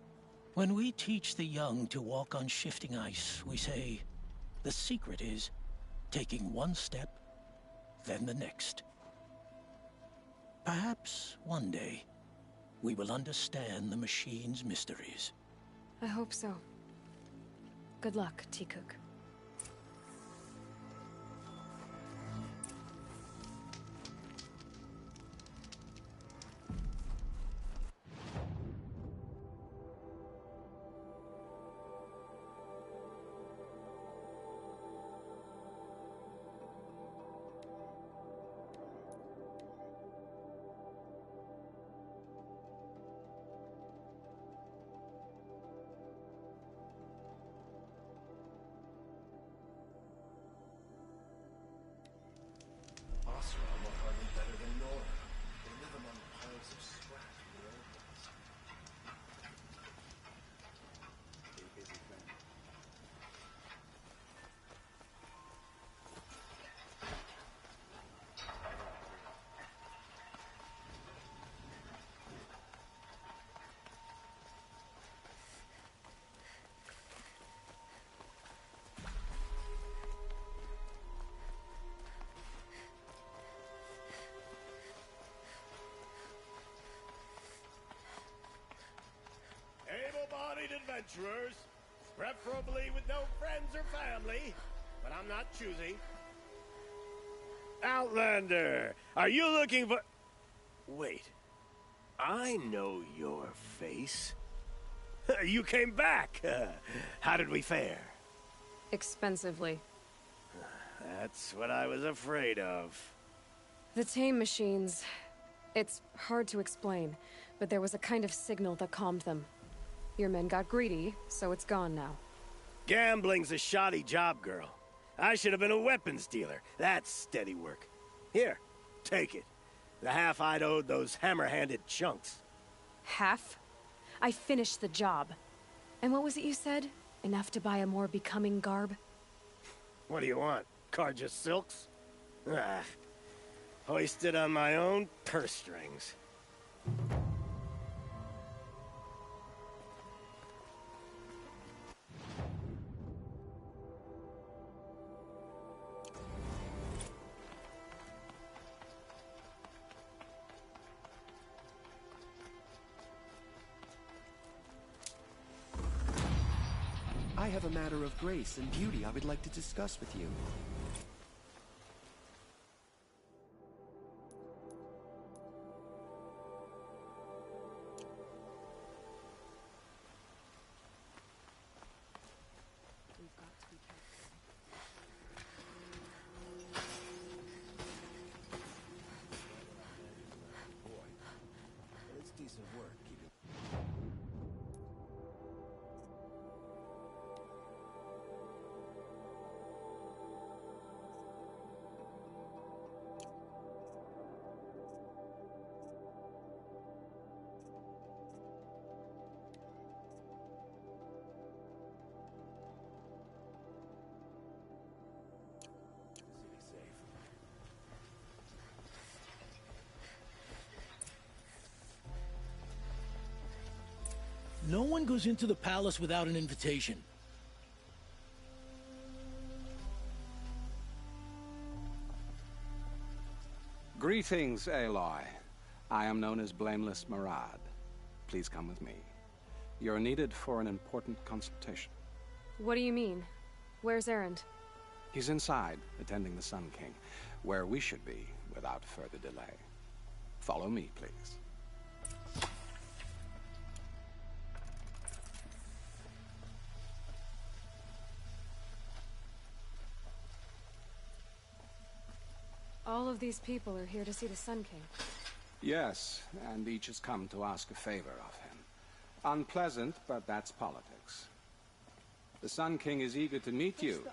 When we teach the young to walk on shifting ice, we say, The secret is taking one step, then the next. Perhaps one day we will understand the machine's mysteries. I hope so. Good luck, T-Cook. Able-bodied adventurers, preferably with no friends or family, but I'm not choosy. Outlander, are you looking for... Wait, I know your face. You came back. How did we fare? Expensively. That's what I was afraid of. The tame machines... It's hard to explain, but there was a kind of signal that calmed them. Your men got greedy, so it's gone now. Gambling's a shoddy job, girl. I should have been a weapons dealer. That's steady work. Here, take it. The half I'd owed those hammer-handed chunks. Half? I finished the job. And what was it you said? Enough to buy a more becoming garb? What do you want? Carja silks? Ah, hoisted on my own purse strings. I have a matter of grace and beauty I would like to discuss with you. It's decent work. Keep it. No one goes into the palace without an invitation. Greetings, Aloy. I am known as Blameless Marad. Please come with me. You're needed for an important consultation. What do you mean? Where's Erend? He's inside, attending the Sun King, where we should be without further delay. Follow me, please. All of these people are here to see the Sun King. Yes, and each has come to ask a favor of him. Unpleasant, but that's politics. The Sun King is eager to meet you,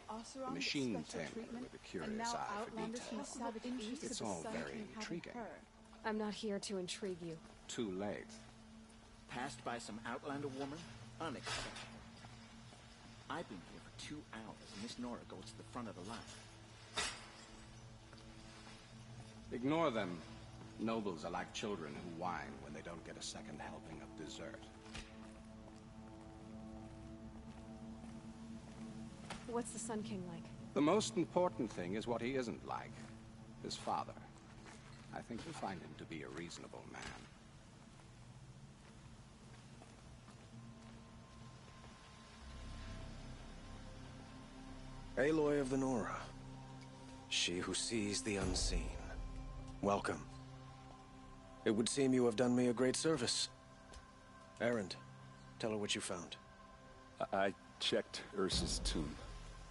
the machine tamer with a curious eye for detail. It's all very intriguing. I'm not here to intrigue you. Too late. Passed by some Outlander woman? Unacceptable. I've been here for 2 hours, and Miss Nora goes to the front of the line. Ignore them. Nobles are like children who whine when they don't get a second helping of dessert. What's the Sun King like? The most important thing is what he isn't like. His father. I think you'll find him to be a reasonable man. Aloy of the Nora. She who sees the unseen. Welcome. It would seem you have done me a great service. Erend, tell her what you found. I checked Ursa's tomb.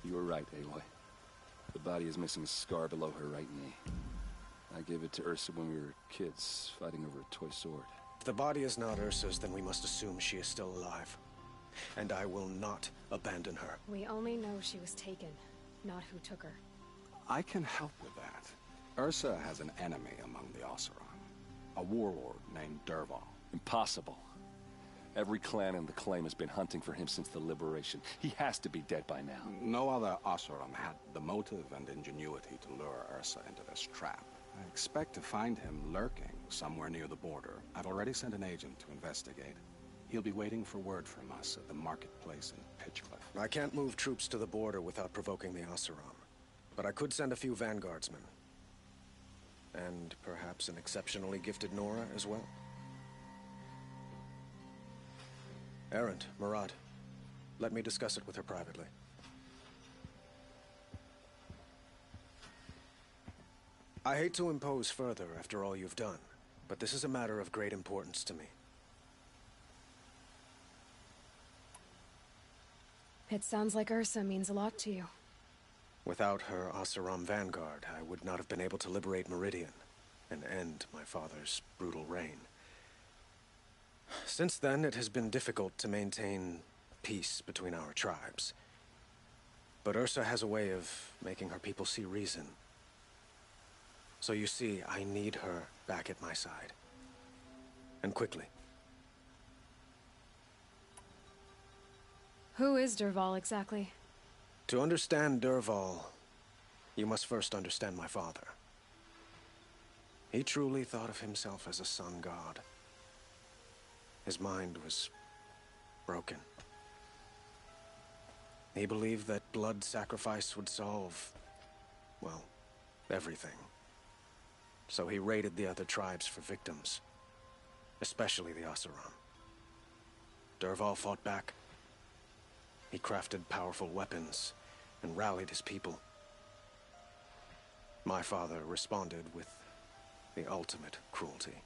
You were right, Aloy. The body is missing a scar below her right knee. I gave it to Ursa when we were kids, fighting over a toy sword. If the body is not Ursa's, then we must assume she is still alive. And I will not abandon her. We only know she was taken, not who took her. I can help with that. Ursa has an enemy among the Oseram. A warlord named Dervahl. Impossible. Every clan in the claim has been hunting for him since the liberation. He has to be dead by now. No other Oseram had the motive and ingenuity to lure Ursa into this trap. I expect to find him lurking somewhere near the border. I've already sent an agent to investigate. He'll be waiting for word from us at the marketplace in Pitchcliff. I can't move troops to the border without provoking the Oseram. But I could send a few vanguardsmen. And perhaps an exceptionally gifted Nora as well. Erend, Murad, let me discuss it with her privately. I hate to impose further after all you've done, but this is a matter of great importance to me. It sounds like Ursa means a lot to you. Without her Oseram vanguard, I would not have been able to liberate Meridian and end my father's brutal reign. Since then, it has been difficult to maintain peace between our tribes. But Ursa has a way of making her people see reason. So you see, I need her back at my side. And quickly. Who is Dervahl exactly? To understand Dervahl, you must first understand my father. He truly thought of himself as a sun god. His mind was broken. He believed that blood sacrifice would solve, well, everything. So he raided the other tribes for victims, especially the Oseram. Dervahl fought back. He crafted powerful weapons and rallied his people. My father responded with the ultimate cruelty.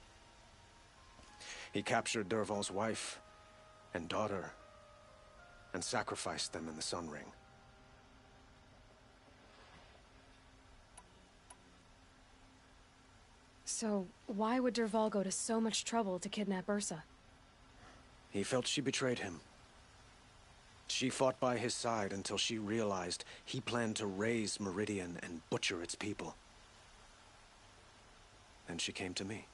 He captured Dervahl's wife and daughter and sacrificed them in the Sun Ring. So, why would Dervahl go to so much trouble to kidnap Ursa? He felt she betrayed him. She fought by his side until she realized he planned to raise Meridian and butcher its people. Then she came to me.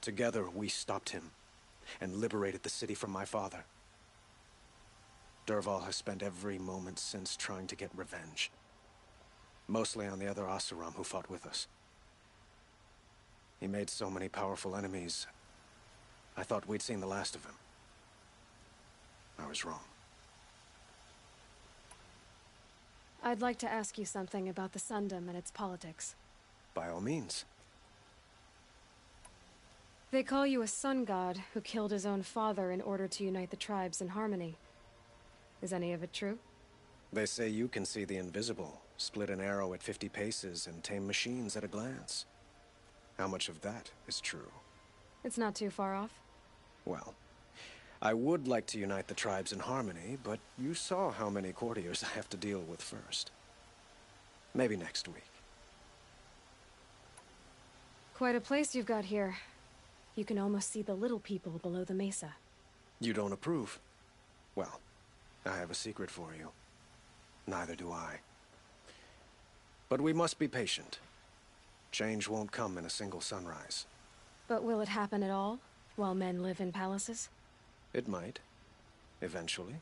Together, we stopped him and liberated the city from my father. Dervahl has spent every moment since trying to get revenge. Mostly on the other Oseram who fought with us. He made so many powerful enemies, I thought we'd seen the last of him. I was wrong. I'd like to ask you something about the Sundom and its politics. By all means. They call you a sun god who killed his own father in order to unite the tribes in harmony. Is any of it true? They say you can see the invisible, split an arrow at 50 paces, and tame machines at a glance. How much of that is true? It's not too far off. Well, I would like to unite the tribes in harmony, but you saw how many courtiers I have to deal with first. Maybe next week. Quite a place you've got here. You can almost see the little people below the mesa. You don't approve? Well, I have a secret for you. Neither do I. But we must be patient. Change won't come in a single sunrise. But will it happen at all, while men live in palaces? It might. Eventually.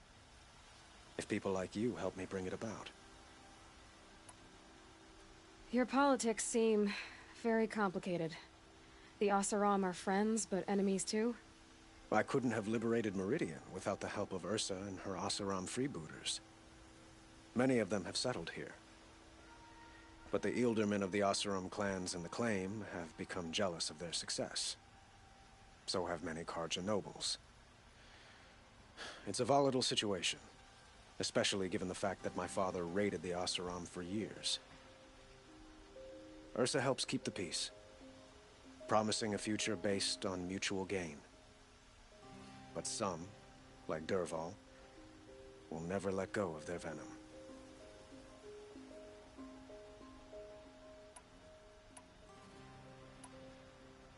If people like you help me bring it about. Your politics seem very complicated. The Oseram are friends, but enemies too? I couldn't have liberated Meridian without the help of Ursa and her Oseram freebooters. Many of them have settled here. But the ealdormen of the Oseram clans in the Claim have become jealous of their success. So have many Karja nobles. It's a volatile situation, especially given the fact that my father raided the Oseram for years. Ursa helps keep the peace, promising a future based on mutual gain. But some, like Derval, will never let go of their venom.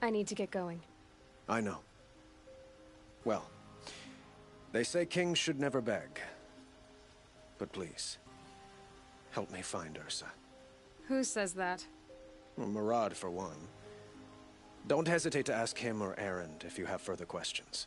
I need to get going. I know. Well, they say kings should never beg. But please, help me find Ursa. Who says that? Well, Murad, for one. Don't hesitate to ask him or Erend if you have further questions.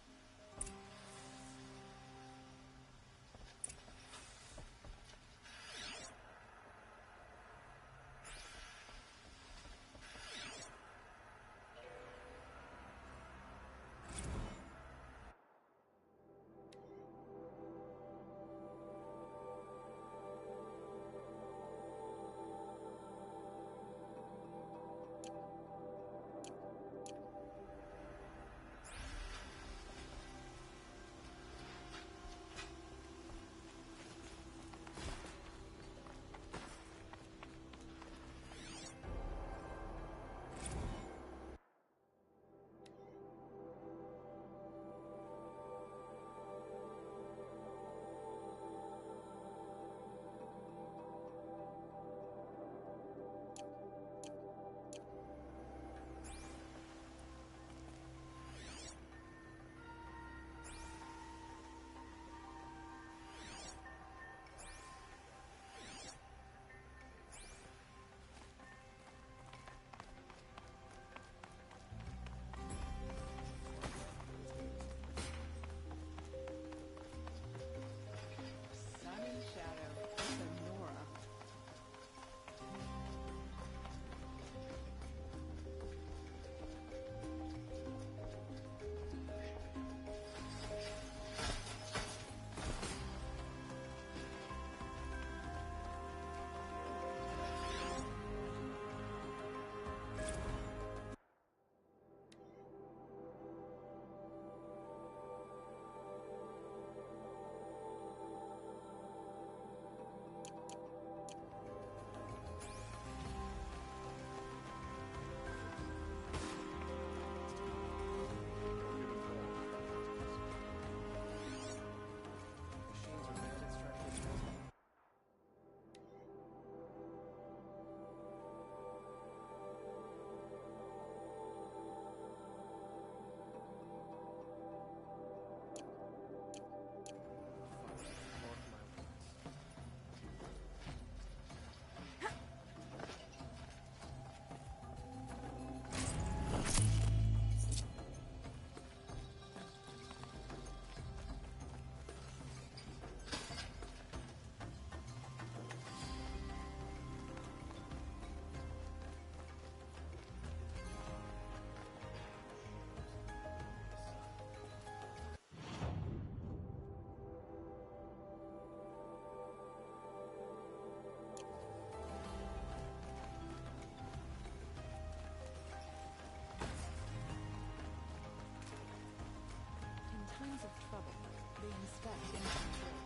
Times of trouble, they inspect inventory.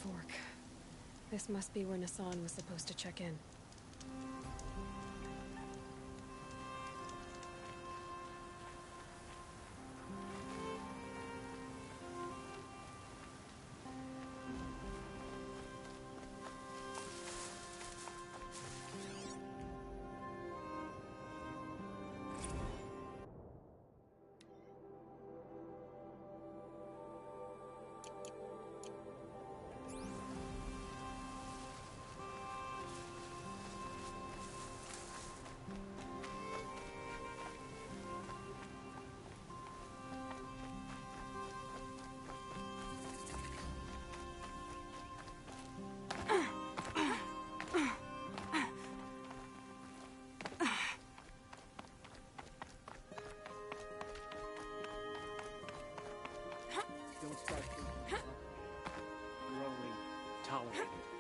Fork. This must be where Nassan was supposed to check in. Don't start thinking. You're only tolerating.